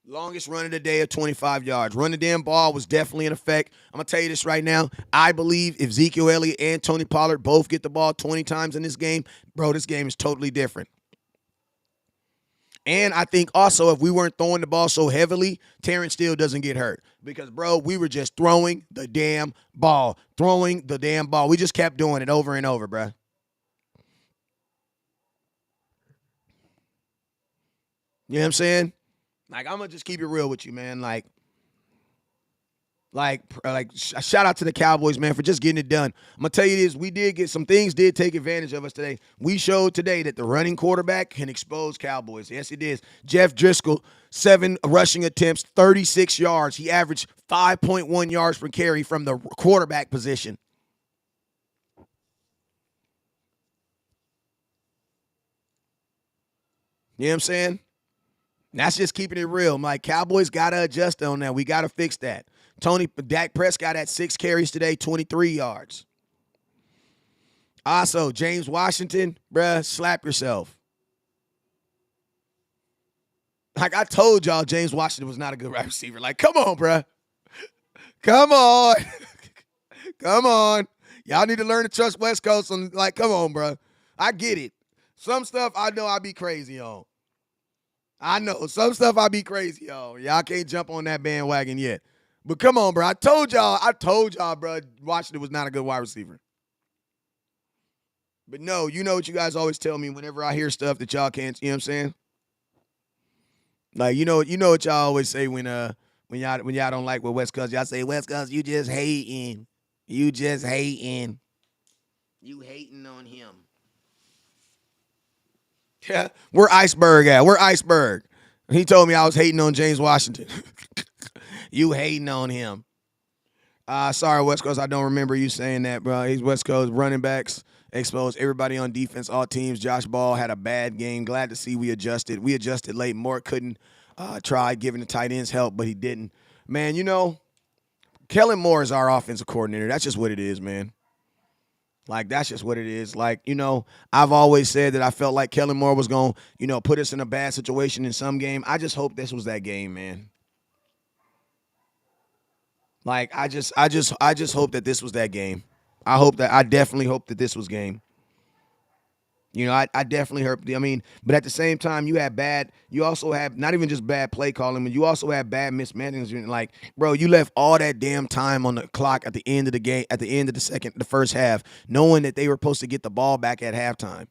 Longest run of the day of 25 yards. Run the damn ball was definitely in effect. I'm going to tell you this right now. I believe if Ezekiel Elliott and Tony Pollard both get the ball 20 times in this game, bro, this game is totally different. And I think also if we weren't throwing the ball so heavily, Terrence Steele doesn't get hurt. Because, bro, we were just throwing the damn ball. Throwing the damn ball. We just kept doing it over and over, bro. You know what I'm saying? Like, I'm going to just keep it real with you, man. Like, shout out to the Cowboys, man, for just getting it done. I'm going to tell you this. Some things did take advantage of us today. We showed today that the running quarterback can expose Cowboys. Yes, it is. Jeff Driscoll, 7 rushing attempts, 36 yards. He averaged 5.1 yards per carry from the quarterback position. You know what I'm saying? That's just keeping it real. I'm like, Cowboys got to adjust on that. We got to fix that. Dak Prescott had 6 carries today, 23 yards. Also, James Washington, bruh, slap yourself. Like I told y'all, James Washington was not a good wide receiver. Like, come on, bruh. Come on. Come on. Y'all need to learn to trust West Coast. Like, come on, bruh. I get it. Some stuff I know I be crazy on. I know. Some stuff I be crazy on. Y'all can't jump on that bandwagon yet. But come on, bro. I told y'all, bro, Washington was not a good wide receiver. But no, you know what you guys always tell me whenever I hear stuff that y'all can't, you know what I'm saying? Like, you know what y'all always say when y'all don't like what West Coast, y'all say, West Coast, you just hating. You just hating. You hating on him. Yeah, where Iceberg at? Where Iceberg? He told me I was hating on James Washington. You hating on him. Sorry, West Coast, I don't remember you saying that, bro. He's West Coast running backs exposed everybody on defense, all teams. Josh Ball had a bad game. Glad to see we adjusted. We adjusted late. Mort couldn't try giving the tight ends help, but he didn't. Man, Kellen Moore is our offensive coordinator. That's just what it is, man. Like, that's just what it is. Like, I've always said that I felt like Kellen Moore was going to, put us in a bad situation in some game. I just hope this was that game, man. Like, I just hope that this was that game. I definitely hope that this was game. I definitely hope. But at the same time, you also have not even just bad play calling, but you also have bad mismanagement. Like, bro, you left all that damn time on the clock at the end of the game, at the end of the first half, knowing that they were supposed to get the ball back at halftime.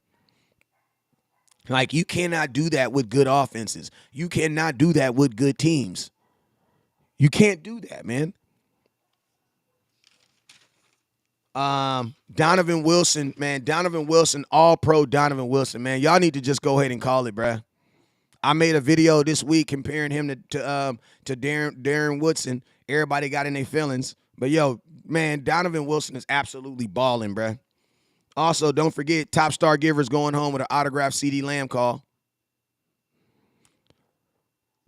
Like, you cannot do that with good offenses. You cannot do that with good teams. You can't do that, man. Donovan Wilson, man. Donovan Wilson, all-pro Donovan Wilson, man. Y'all need to just go ahead and call it, bruh. I made a video this week comparing him to Darren Woodson. Everybody got in their feelings. But, yo, man, Donovan Wilson is absolutely balling, bruh. Also, don't forget, Top Star Givers going home with an autographed CD Lamb call.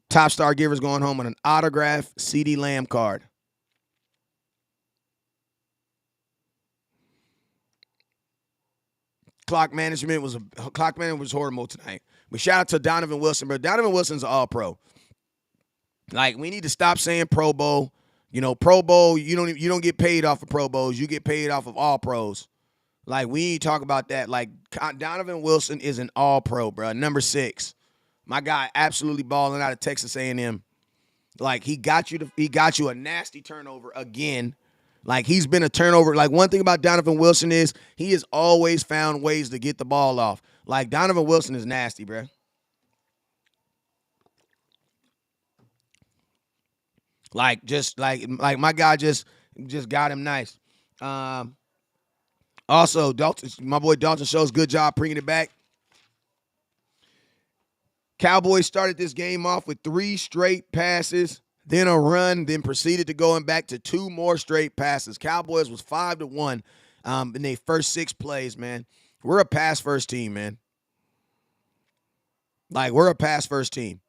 Top Star Givers going home with an autographed CD Lamb card. Clock management was horrible tonight. But shout out to Donovan Wilson, bro. Donovan Wilson's an all-pro. Like, we need to stop saying Pro Bowl. Pro Bowl, you don't get paid off of Pro Bowls. You get paid off of all pros. Like, we need to talk about that. Like, Donovan Wilson is an all-pro, bro. Number 6. My guy absolutely balling out of Texas A&M. Like, he got you a nasty turnover again. Like, he's been a turnover. Like, one thing about Donovan Wilson is he has always found ways to get the ball off. Like, Donovan Wilson is nasty, bro. Like, just like my guy just got him nice. Also, my boy Dalton shows good job bringing it back. Cowboys started this game off with 3 straight passes, then a run, then proceeded to going back to 2 more straight passes. Cowboys was 5-1 in their first 6 plays, man. We're a pass-first team, man. Like, we're a pass-first team.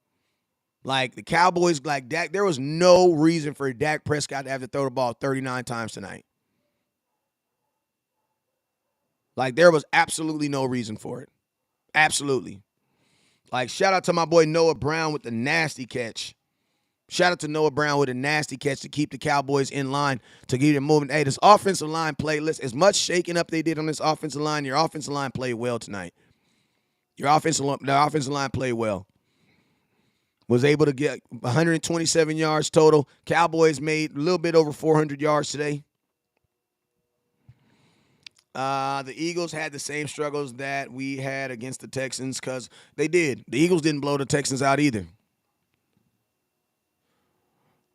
Like, the Cowboys, like Dak, there was no reason for Dak Prescott to have to throw the ball 39 times tonight. Like, there was absolutely no reason for it. Absolutely. Like, shout out to my boy Noah Brown with the nasty catch. Shout out to Noah Brown with a nasty catch to keep the Cowboys in line, to get them moving. Hey, this offensive line played. Listen, as much shaking up they did on this offensive line, your offensive line played well tonight. The offensive line played well. Was able to get 127 yards total. Cowboys made a little bit over 400 yards today. The Eagles had the same struggles that we had against the Texans, because they did. The Eagles didn't blow the Texans out either.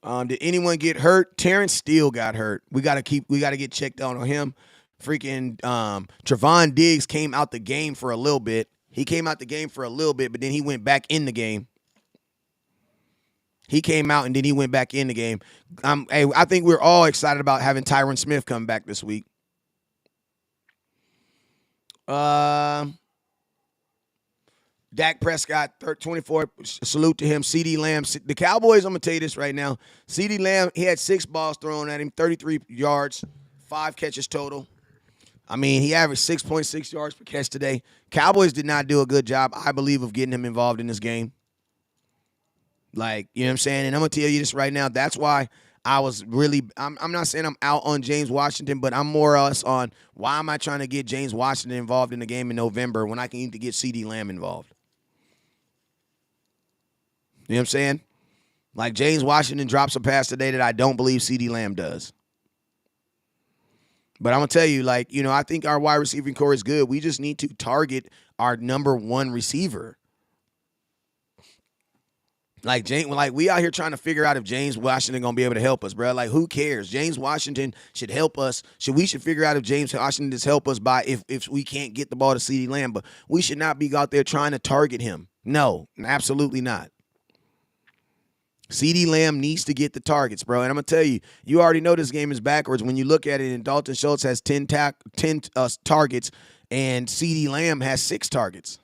Did anyone get hurt? Terrence Steele got hurt. We gotta get checked out on him. Freaking Trevon Diggs came out the game for a little bit. He came out the game for a little bit, but then he went back in the game. He came out and then he went back in the game. I think we're all excited about having Tyron Smith come back this week. Dak Prescott, 24, salute to him. CD Lamb. The Cowboys, I'm going to tell you this right now. CD Lamb, he had 6 balls thrown at him, 33 yards, 5 catches total. I mean, he averaged 6.6 yards per catch today. Cowboys did not do a good job, I believe, of getting him involved in this game. Like, you know what I'm saying? And I'm going to tell you this right now. That's why I was really, I'm not saying I'm out on James Washington, but I'm more or less on why am I trying to get James Washington involved in the game in November when I can need to get CD Lamb involved? You know what I'm saying? Like, James Washington drops a pass today that I don't believe CD Lamb does. But I'm going to tell you, like, you know, I think our wide receiving core is good. We just need to target our number 1 receiver. Like, we out here trying to figure out if James Washington going to be able to help us, bro. Like, who cares? James Washington should help us. We should figure out if James Washington does help us by if we can't get the ball to CeeDee Lamb. But we should not be out there trying to target him. No, absolutely not. CeeDee Lamb needs to get the targets, bro. And I'm going to tell you, you already know this game is backwards when you look at it, and Dalton Schultz has 10 targets, and CeeDee Lamb has 6 targets.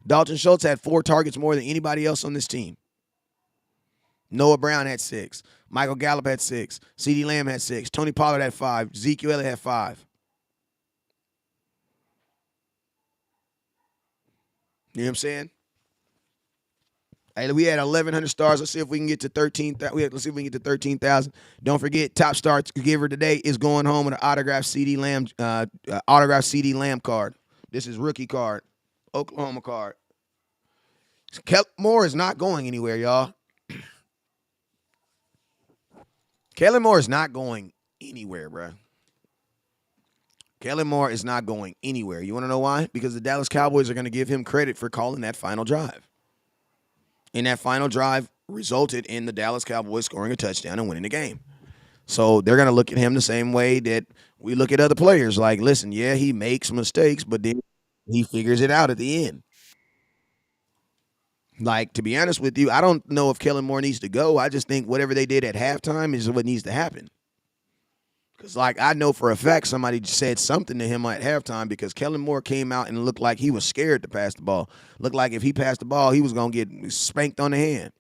Dalton Schultz had 4 targets more than anybody else on this team. Noah Brown had 6. Michael Gallup had 6. CeeDee Lamb had 6. Tony Pollard had 5. Ezekiel Elliott had 5. You know what I'm saying? Hey, we had 1,100 stars. Let's see if we can get to 13,000. Let's see if we can get to 13,000. Don't forget, top star giver today is going home with an autographed CeeDee Lamb card. This is rookie card, Oklahoma card. Kellen Moore is not going anywhere, y'all. Kellen Moore is not going anywhere, bro. Kellen Moore is not going anywhere. You want to know why? Because the Dallas Cowboys are going to give him credit for calling that final drive. And that final drive resulted in the Dallas Cowboys scoring a touchdown and winning the game. So they're going to look at him the same way that we look at other players. Like, listen, yeah, he makes mistakes, but then he figures it out at the end. Like, to be honest with you, I don't know if Kellen Moore needs to go. I just think whatever they did at halftime is what needs to happen. Because, like, I know for a fact somebody said something to him at halftime because Kellen Moore came out and looked like he was scared to pass the ball. Looked like if he passed the ball, he was going to get spanked on the hand.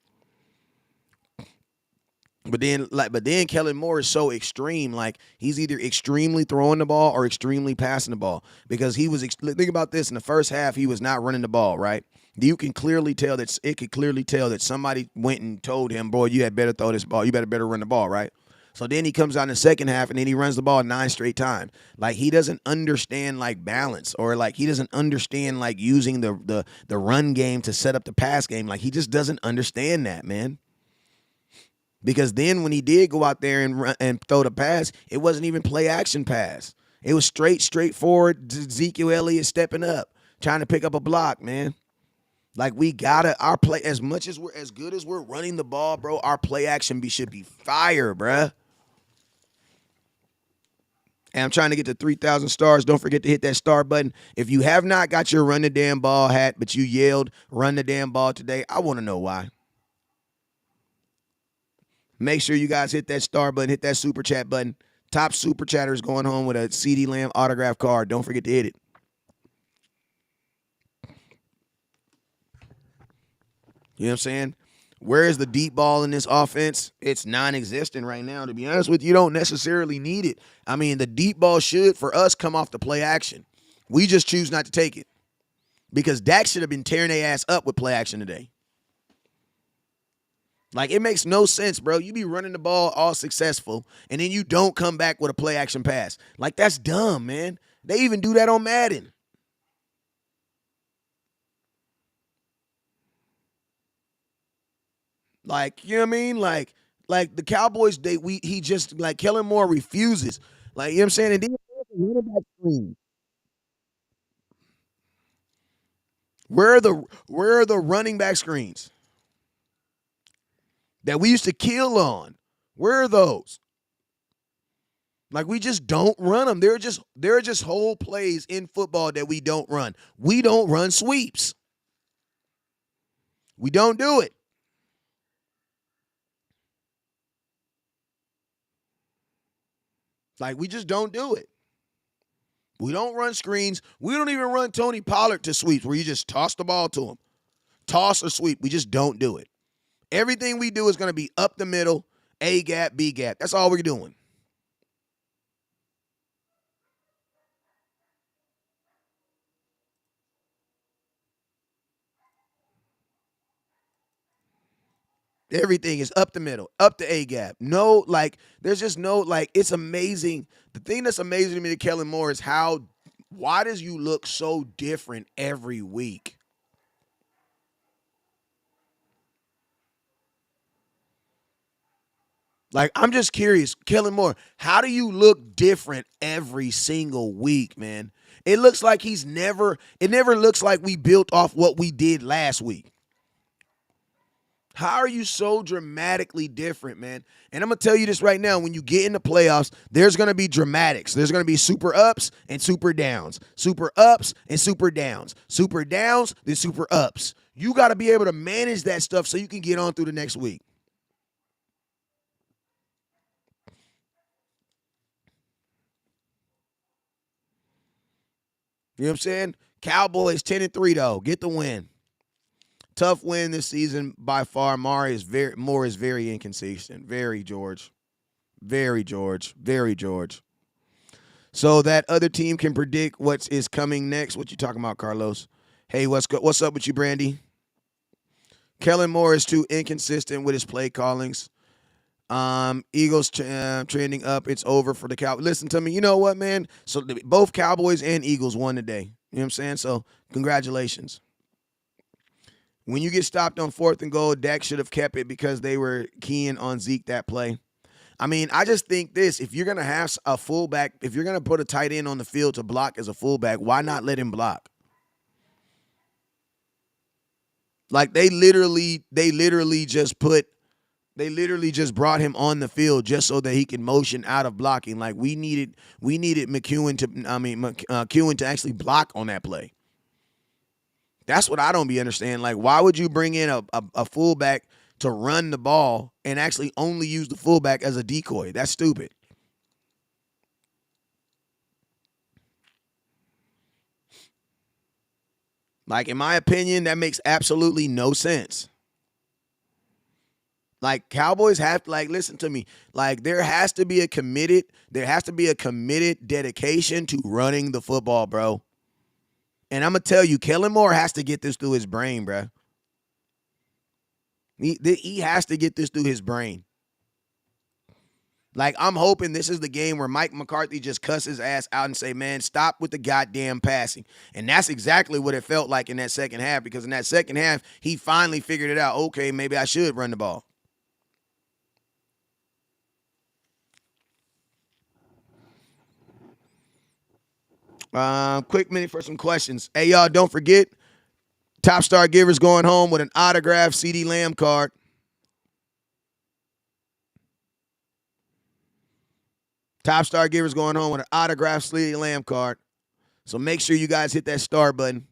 But then Kellen Moore is so extreme. Like, he's either extremely throwing the ball or extremely passing the ball. Because think about this, in the first half, he was not running the ball, right? You can clearly tell that somebody went and told him, boy, you had better throw this ball. You better run the ball, right? So then he comes out in the second half and then he runs the ball 9 straight times. Like, he doesn't understand, like, balance, or like he doesn't understand, like, using the run game to set up the pass game. Like, he just doesn't understand that, man. Because then when he did go out there and run and throw the pass, it wasn't even play action pass. It was straightforward. Ezekiel Elliott stepping up, trying to pick up a block, man. Like, we gotta our play as good as we're running the ball, bro. Our play action should be fire, bruh. And I'm trying to get to 3,000 stars. Don't forget to hit that star button. If you have not got your run the damn ball hat, but you yelled run the damn ball today, I want to know why. Make sure you guys hit that star button, hit that super chat button. Top super chatter is going home with a CeeDee Lamb autograph card. Don't forget to hit it. You know what I'm saying? Where is the deep ball in this offense? It's non-existent right now. To be honest with you, you don't necessarily need it. I mean, the deep ball should, for us, come off the play action. We just choose not to take it. Because Dak should have been tearing their ass up with play action today. Like, it makes no sense, bro. You be running the ball all successful, and then you don't come back with a play action pass. Like, that's dumb, man. They even do that on Madden. Like, you know what I mean? Like the Cowboys, he just, like, Kellen Moore refuses. Like, you know what I'm saying? And then running back screen. Where are the running back screens that we used to kill on? Where are those? Like, we just don't run them. There are just whole plays in football that we don't run. We don't run sweeps. We don't do it. Like, we just don't do it. We don't run screens. We don't even run Tony Pollard to sweeps where you just toss the ball to him. Toss or sweep. We just don't do it. Everything we do is going to be up the middle, A gap, B gap. That's all we're doing. Everything is up the middle, up the A gap. No, like, there's just no, like, it's amazing. The thing that's amazing to me to Kellen Moore is why does you look so different every week? Like, I'm just curious, Kellen Moore, how do you look different every single week, man? It never looks like we built off what we did last week. How are you so dramatically different, man? And I'm going to tell you this right now. When you get in the playoffs, there's going to be dramatics. There's going to be super ups and super downs. Super ups and super downs. Super downs, then super ups. You got to be able to manage that stuff so you can get on through the next week. You know what I'm saying? Cowboys 10-3 though. Get the win. Tough win this season by far. Moore is very inconsistent. Very George. Very George. Very George. So that other team can predict what is coming next. What you talking about, Carlos? Hey, what's up with you, Brandy? Kellen Moore is too inconsistent with his play callings. Eagles trending up. It's over for the Cowboys. Listen to me. You know what, man? So both Cowboys and Eagles won today. You know what I'm saying? So congratulations. When you get stopped on 4th and goal, Dak should have kept it because they were keying on Zeke that play. I mean, I just think this. If you're going to have a fullback, if you're going to put a tight end on the field to block as a fullback, why not let him block? Like they literally just brought him on the field just so that he could motion out of blocking. Like we needed McEwen to actually block on that play. That's what I don't be understanding. Like, why would you bring in a fullback to run the ball and actually only use the fullback as a decoy? That's stupid. Like, in my opinion, that makes absolutely no sense. Like, Cowboys have to, like, listen to me. Like, there has to be a committed dedication to running the football, bro. And I'm gonna tell you, Kellen Moore has to get this through his brain, bro. He has to get this through his brain. Like, I'm hoping this is the game where Mike McCarthy just cuss his ass out and say, man, stop with the goddamn passing. And that's exactly what it felt like in that second half, because in that second half, he finally figured it out. Okay, maybe I should run the ball. Quick minute for some questions. Hey, y'all, don't forget, Top Star Givers going home with an autographed CD Lamb card. Top Star Givers going home with an autographed CD Lamb card. So make sure you guys hit that star button.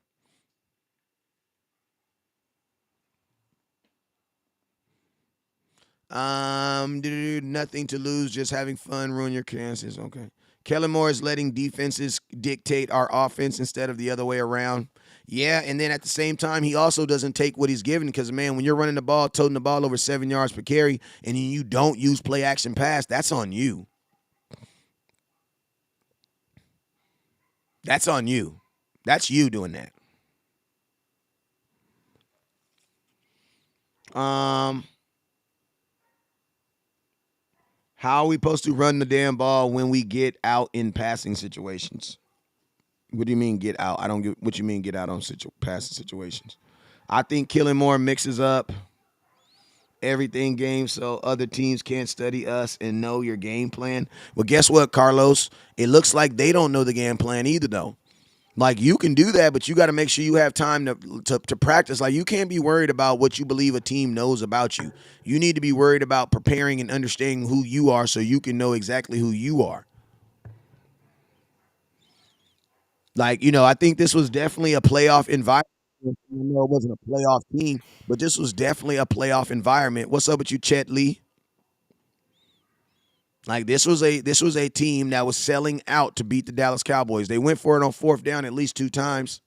Nothing to lose, just having fun, ruin your chances. Okay. Kellen Moore is letting defenses dictate our offense instead of the other way around. Yeah, and then at the same time, he also doesn't take what he's given because, man, when you're running the ball, toting the ball over 7 yards per carry, and you don't use play action pass, that's on you. That's on you. That's you doing that. Um, how are we supposed to run the damn ball when we get out in passing situations? What do you mean get out? I don't get what you mean get out on passing situations. I think Killing Moore mixes up everything game so other teams can't study us and know your game plan. Well, guess what, Carlos? It looks like they don't know the game plan either, though. Like, you can do that, but you got to make sure you have time to practice. Like, you can't be worried about what you believe a team knows about you. You need to be worried about preparing and understanding who you are so you can know exactly who you are. Like, I think this was definitely a playoff environment. I know it wasn't a playoff team, but this was definitely a playoff environment. What's up with you, Chet Lee? Like this was a team that was selling out to beat the Dallas Cowboys. They went for it on fourth down at least 2 times.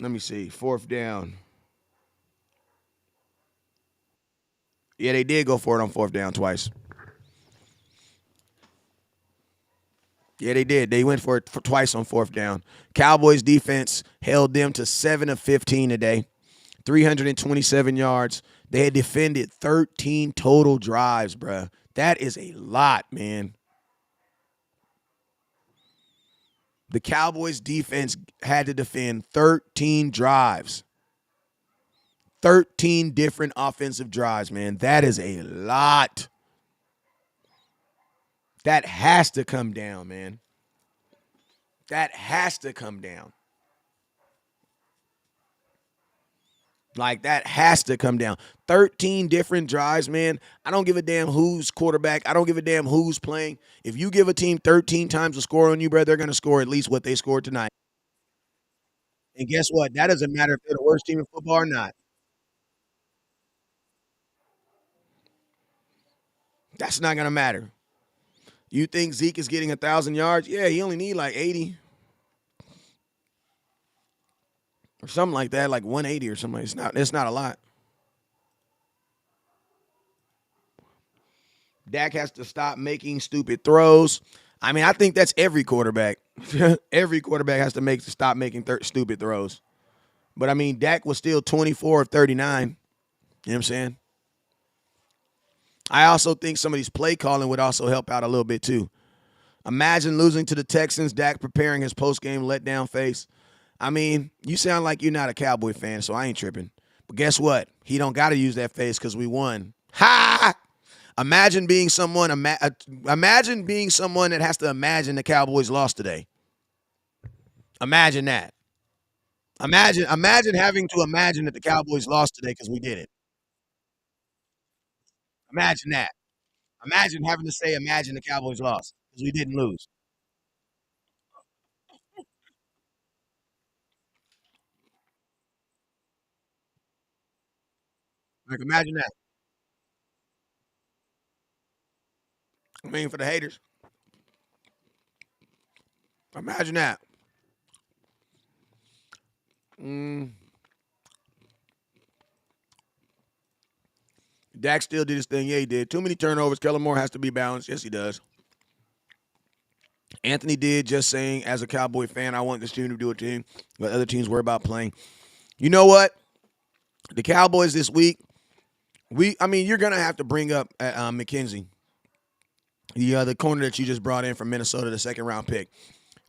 Let me see. Fourth down. Yeah, they did go for it on fourth down twice. Yeah, they did. They went for it twice on fourth down. Cowboys defense held them to 7 of 15 today, 327 yards. They had defended 13 total drives, bruh. That is a lot, man. The Cowboys defense had to defend 13 drives. 13 different offensive drives, man. That is a lot. That has to come down, man. That has to come down. Like, that has to come down. 13 different drives, man. I don't give a damn who's quarterback. I don't give a damn who's playing. If you give a team 13 times to score on you, bro, they're going to score at least what they scored tonight. And guess what? That doesn't matter if they're the worst team in football or not. That's not going to matter. You think Zeke is getting 1,000 yards? Yeah, he only need like 80 or something like that, like 180 or something. It's not a lot. Dak has to stop making stupid throws. I mean, I think that's every quarterback. Every quarterback has to stop making stupid throws. But I mean, Dak was still 24 of 39. You know what I'm saying? I also think some of these play calling would also help out a little bit too. Imagine losing to the Texans, Dak preparing his post-game letdown face. I mean, you sound like you're not a Cowboy fan, so I ain't tripping. But guess what? He don't got to use that face because we won. Ha! Imagine being someone. Imagine being someone that has to imagine the Cowboys lost today. Imagine that. Imagine having to imagine that the Cowboys lost today because we did it. Imagine that. Imagine having to say, imagine the Cowboys lost because we didn't lose. Like, imagine that. I mean, for the haters, imagine that. Mm, Dak still did his thing. Yeah, he did. Too many turnovers. Kellen Moore has to be balanced. Yes, he does. Anthony did just saying, as a Cowboy fan, I want this team to do a team, but other teams worry about playing. You know what? The Cowboys this week, I mean, you're gonna have to bring up McKenzie, the corner that you just brought in from Minnesota, the second round pick.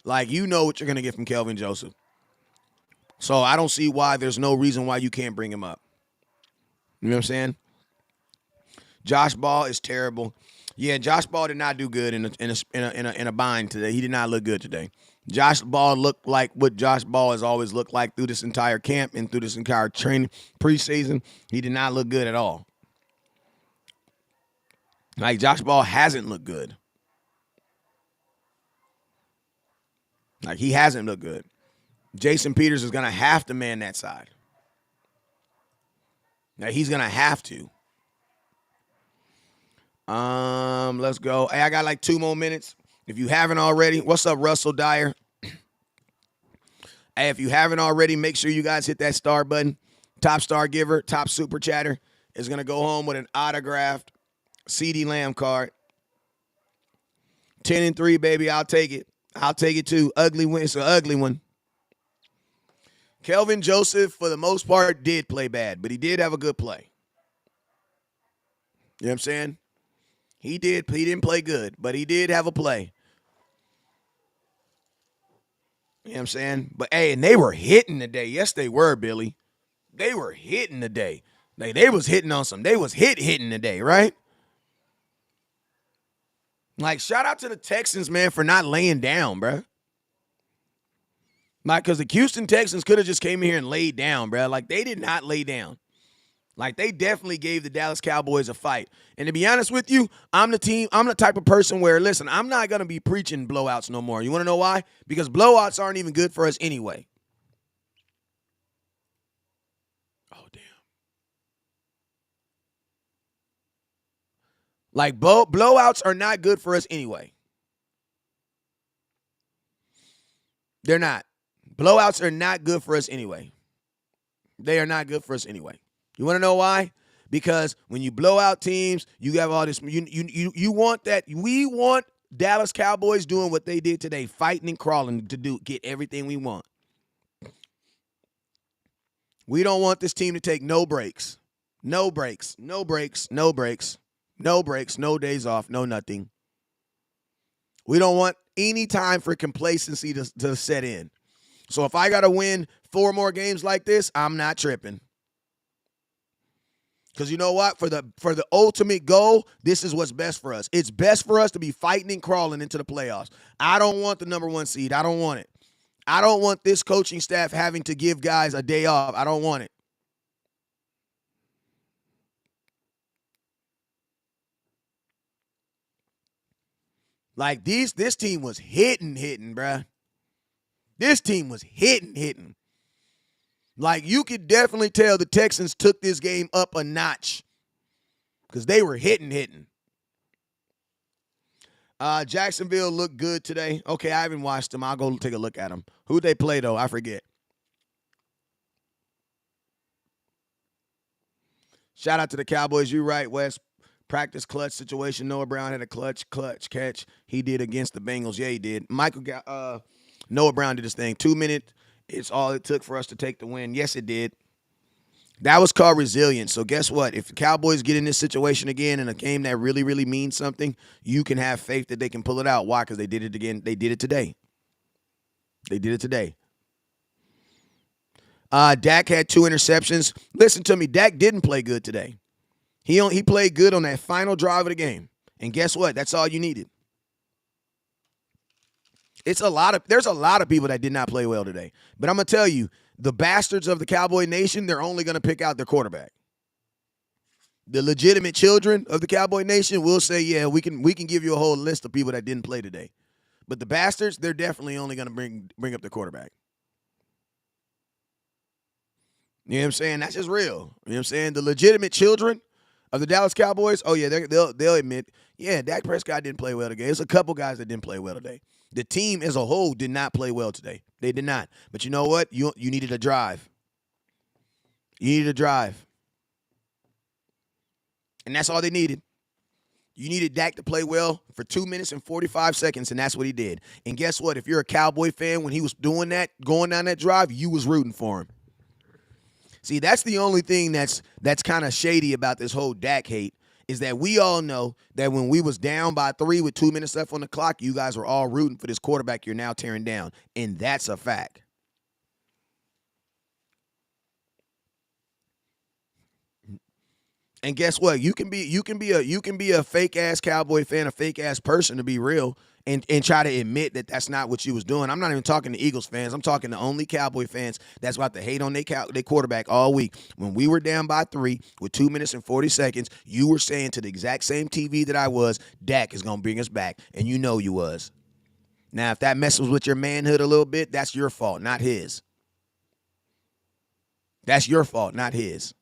Like, you know what you're gonna get from Kelvin Joseph. So I don't see why there's no reason why you can't bring him up. You know what I'm saying? Josh Ball is terrible. Yeah, Josh Ball did not do good in a bind today. He did not look good today. Josh Ball looked like what Josh Ball has always looked like through this entire camp and through this entire training preseason. He did not look good at all. Like, Josh Ball hasn't looked good. Like, he hasn't looked good. Jason Peters is gonna have to man that side. Now, he's gonna have to. Let's go. Hey, I got like 2 more minutes. If you haven't already, what's up, Russell Dyer? Hey, if you haven't already, make sure you guys hit that star button. Top star giver, top super chatter is gonna go home with an autographed CD Lamb card. 10-3, baby. I'll take it. I'll take it too. Ugly win. It's an ugly one. Kelvin Joseph, for the most part, did play bad, but he did have a good play. You know what I'm saying? He did. He didn't play good, but he did have a play. You know what I'm saying? But, hey, and they were hitting today. Yes, they were, Billy. They were hitting today. They was hitting on some. They was hitting today, right? Like, shout out to the Texans, man, for not laying down, bro. Like, because the Houston Texans could have just came here and laid down, bro. Like, they did not lay down. Like, they definitely gave the Dallas Cowboys a fight. And to be honest with you, I'm the type of person where, listen, I'm not going to be preaching blowouts no more. You want to know why? Because blowouts aren't even good for us anyway. Oh, damn. Like, blowouts are not good for us anyway. They're not. Blowouts are not good for us anyway. They are not good for us anyway. You want to know why? Because when you blow out teams, you have all this. You want that. We want Dallas Cowboys doing what they did today, fighting and crawling to get everything we want. We don't want this team to take no breaks. No breaks. No breaks. No breaks. No breaks. No days off. No nothing. We don't want any time for complacency to set in. So if I got to win 4 more games like this, I'm not tripping. Because you know what? For the ultimate goal, this is what's best for us. It's best for us to be fighting and crawling into the playoffs. I don't want the number 1 seed. I don't want it. I don't want this coaching staff having to give guys a day off. I don't want it. Like this team was hitting, bruh. This team was hitting. Like, you could definitely tell the Texans took this game up a notch because they were hitting. Jacksonville looked good today. Okay, I haven't watched them. I'll go take a look at them. Who'd they play, though? I forget. Shout out to the Cowboys. You're right, Wes. Practice clutch situation. Noah Brown had a clutch catch. He did against the Bengals. Yeah, he did. Noah Brown did his thing. 2 minutes. It's all it took for us to take the win. Yes, it did. That was called resilience. So guess what? If the Cowboys get in this situation again in a game that really, really means something, you can have faith that they can pull it out. Why? Because they did it again. They did it today. Dak had 2 interceptions. Listen to me. Dak didn't play good today. He played good on that final drive of the game. And guess what? That's all you needed. There's a lot of people that did not play well today. But I'm going to tell you, the bastards of the Cowboy Nation, they're only going to pick out their quarterback. The legitimate children of the Cowboy Nation will say, yeah, we can give you a whole list of people that didn't play today. But the bastards, they're definitely only going to bring up their quarterback. You know what I'm saying? That's just real. You know what I'm saying? The legitimate children of the Dallas Cowboys, oh, yeah, they'll admit, yeah, Dak Prescott didn't play well today. There's a couple guys that didn't play well today. The team as a whole did not play well today. They did not. But you know what? You needed a drive. You needed a drive. And that's all they needed. You needed Dak to play well for 2 minutes and 45 seconds, and that's what he did. And guess what? If you're a Cowboy fan, when he was doing that, going down that drive, you was rooting for him. See, that's the only thing that's kind of shady about this whole Dak hate, is that we all know that when we was down by 3 with 2 minutes left on the clock, you guys were all rooting for this quarterback you're now tearing down. And that's a fact. And guess what? You can be a fake ass Cowboy fan, a fake ass person, to be real, and try to admit that that's not what you was doing. I'm not even talking to Eagles fans. I'm talking to only Cowboy fans that's about to hate on their quarterback all week. When we were down by 3 with 2 minutes and 40 seconds, you were saying to the exact same TV that I was, Dak is gonna bring us back, and you know you was. Now, if that messes with your manhood a little bit, that's your fault, not his. That's your fault, not his.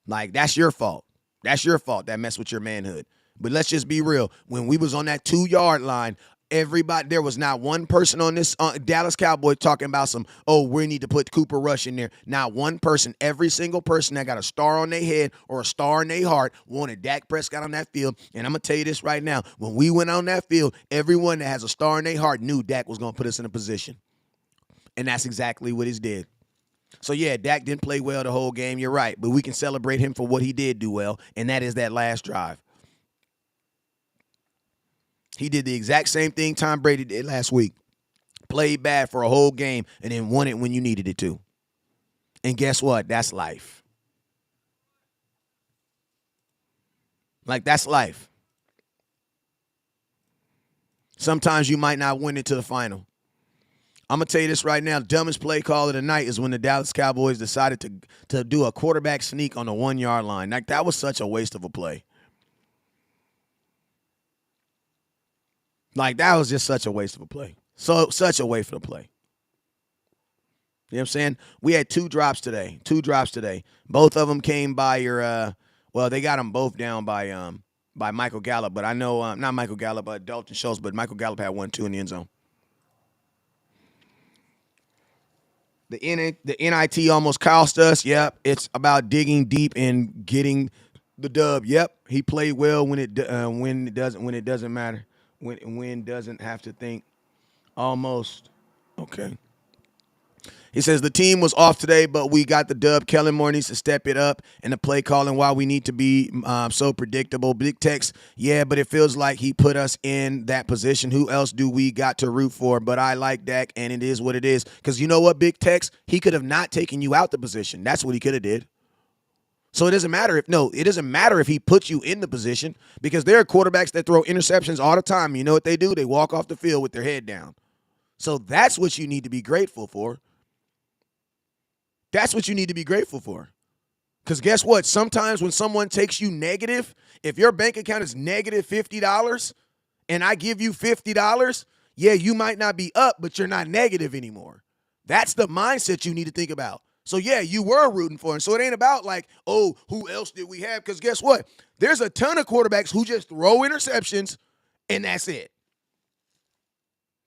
Like, that's your fault. That's your fault that messed with your manhood. But let's just be real. When we was on that 2-yard line, there was not one person on this Dallas Cowboy talking about we need to put Cooper Rush in there. Not one person. Every single person that got a star on their head or a star in their heart wanted Dak Prescott on that field. And I'm going to tell you this right now. When we went on that field, everyone that has a star in their heart knew Dak was going to put us in a position. And that's exactly what he did. So, yeah, Dak didn't play well the whole game. You're right. But we can celebrate him for what he did do well, and that is that last drive. He did the exact same thing Tom Brady did last week. Played bad for a whole game and then won it when you needed it to. And guess what? That's life. Like, that's life. Sometimes you might not win it to the final. I'm going to tell you this right now. The dumbest play call of the night is when the Dallas Cowboys decided to do a quarterback sneak on the 1-yard line. Like, that was such a waste of a play. Like, that was just such a waste of a play. So, such a waste of a play. You know what I'm saying? We had 2 drops today. Both of them came by your, Well, they got them both down by Michael Gallup, but I know not Michael Gallup, but Dalton Schultz, but Michael Gallup had 1-2 in the end zone. The NIT almost cost us. Yep, it's about digging deep and getting the dub. Yep, he played well when it doesn't matter. When doesn't have to think. Almost. Okay. He says the team was off today, but we got the dub. Kellen Moore needs to step it up, and the play calling while we need to be so predictable. Big Tex, yeah, but it feels like he put us in that position. Who else do we got to root for? But I like Dak, and it is what it is. Because you know what, Big Tex? He could have not taken you out the position. That's what he could have did. So it doesn't matter if he puts you in the position, because there are quarterbacks that throw interceptions all the time. You know what they do? They walk off the field with their head down. So that's what you need to be grateful for. That's what you need to be grateful for. Because guess what? Sometimes when someone takes you negative, if your bank account is negative $50 and I give you $50, yeah, you might not be up, but you're not negative anymore. That's the mindset you need to think about. So, yeah, you were rooting for him. So it ain't about like, oh, who else did we have? Because guess what? There's a ton of quarterbacks who just throw interceptions, and that's it.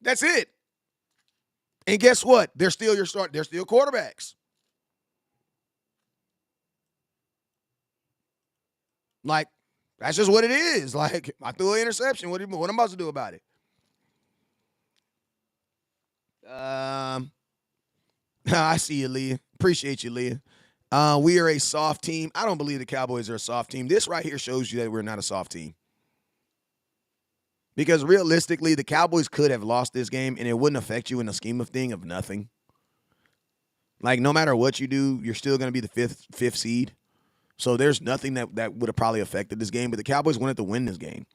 That's it. And guess what? They're still your start. They're still quarterbacks. Like, that's just what it is. Like, I threw an interception. What am I supposed to do about it? I see you, Leah. Appreciate you, Leah. We are a soft team. I don't believe the Cowboys are a soft team. This right here shows you that we're not a soft team. Because realistically, the Cowboys could have lost this game, and it wouldn't affect you in the scheme of thing of nothing. Like, no matter what you do, you're still going to be the fifth seed. So there's nothing that would have probably affected this game. But the Cowboys wanted to win this game.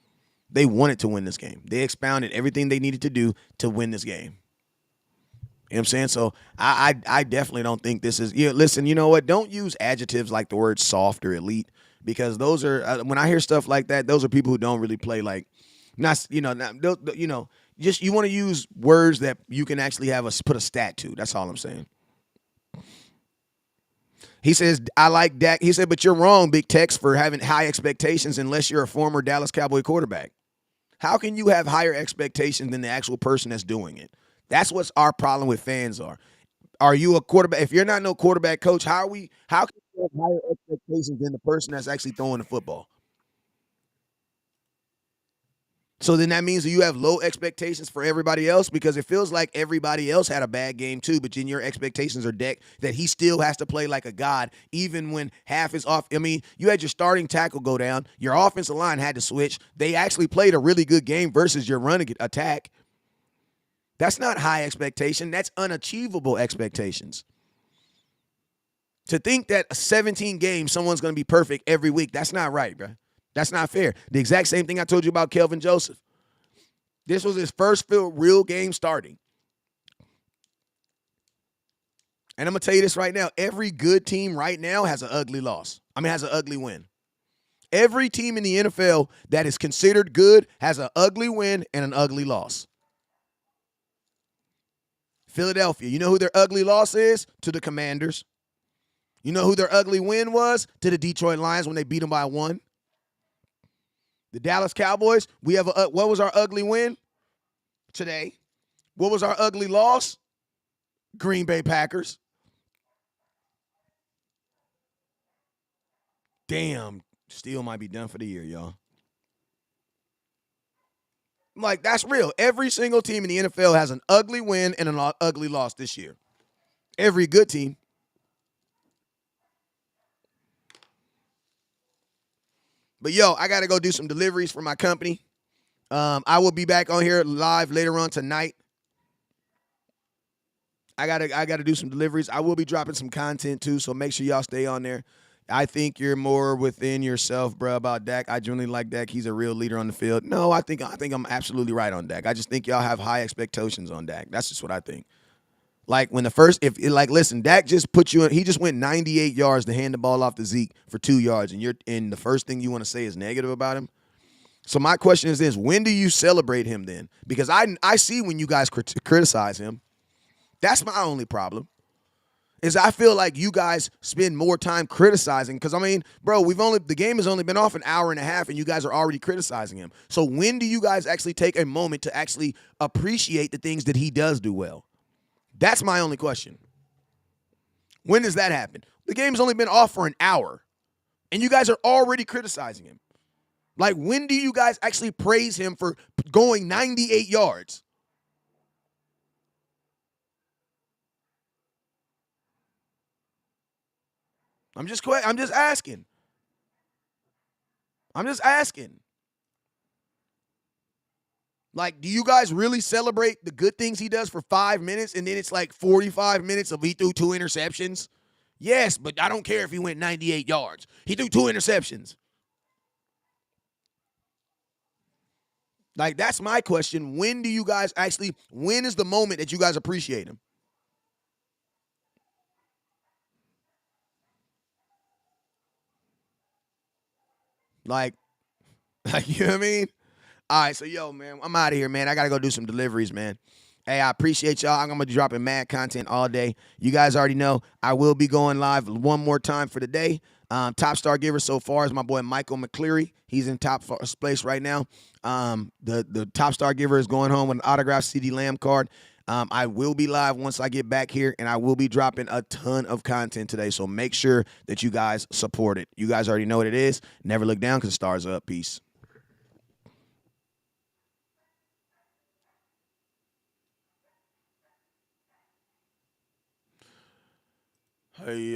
They wanted to win this game. They expounded everything they needed to do to win this game. You know what I'm saying? So I definitely don't think this is – listen, you know what? Don't use adjectives like the word soft or elite, because those are when I hear stuff like that, those are people who don't really play like – just you want to use words that you can actually put a stat to. That's all I'm saying. He says, I like Dak. He said, but you're wrong, Big Tex, for having high expectations unless you're a former Dallas Cowboy quarterback. How can you have higher expectations than the actual person that's doing it? That's what our problem with fans are. Are you a quarterback? If you're not no quarterback coach, how can you have higher expectations than the person that's actually throwing the football? So then that means that you have low expectations for everybody else, because it feels like everybody else had a bad game too, but then your expectations are Dak, that he still has to play like a god even when half is off. I mean, you had your starting tackle go down. Your offensive line had to switch. They actually played a really good game versus your run attack. That's not high expectation. That's unachievable expectations. To think that 17 games, someone's going to be perfect every week, that's not right, bro. That's not fair. The exact same thing I told you about Kelvin Joseph. This was his first real game starting. And I'm going to tell you this right now. Every good team right now has an ugly loss. Has an ugly win. Every team in the NFL that is considered good has an ugly win and an ugly loss. Philadelphia, you know who their ugly loss is? To the Commanders. You know who their ugly win was? To the Detroit Lions when they beat them by 1. The Dallas Cowboys, we have what was our ugly win? Today. What was our ugly loss? Green Bay Packers. Damn, Steele might be done for the year, y'all. Like, that's real. Every single team in the NFL has an ugly win and an ugly loss this year. Every good team. But, yo, I got to go do some deliveries for my company. I will be back on here live later on tonight. I gotta do some deliveries. I will be dropping some content, too, so make sure y'all stay on there. I think you're more within yourself, bro, about Dak. I generally like Dak. He's a real leader on the field. No, I think I'm absolutely right on Dak. I just think y'all have high expectations on Dak. That's just what I think. Like, listen, Dak just put you in. He just went 98 yards to hand the ball off to Zeke for 2 yards, and the first thing you want to say is negative about him. So my question is this: when do you celebrate him then? Because I see when you guys criticize him. That's my only problem. is I feel like you guys spend more time criticizing because I mean, bro, the game has only been off an hour and a half and you guys are already criticizing him. So when do you guys actually take a moment to actually appreciate the things that he does do well? That's my only question. When does that happen? The game's only been off for an hour and you guys are already criticizing him. Like, when do you guys actually praise him for going 98 yards? I'm just asking. I'm just asking. Like, do you guys really celebrate the good things he does for 5 minutes and then it's like 45 minutes of he threw 2 interceptions? Yes, but I don't care if he went 98 yards. He threw 2 interceptions. Like, that's my question. When is the moment that you guys appreciate him? Like, you know what I mean? All right, so yo, man, I'm out of here, man. I gotta go do some deliveries, man. Hey, I appreciate y'all. I'm gonna be dropping mad content all day. You guys already know I will be going live one more time for the day. Top star giver so far is my boy Michael McCleary. He's in top place right now. The top star giver is going home with an autographed CD Lamb card. I will be live once I get back here, and I will be dropping a ton of content today. So make sure that you guys support it. You guys already know what it is. Never look down because the stars are up. Peace. Hey,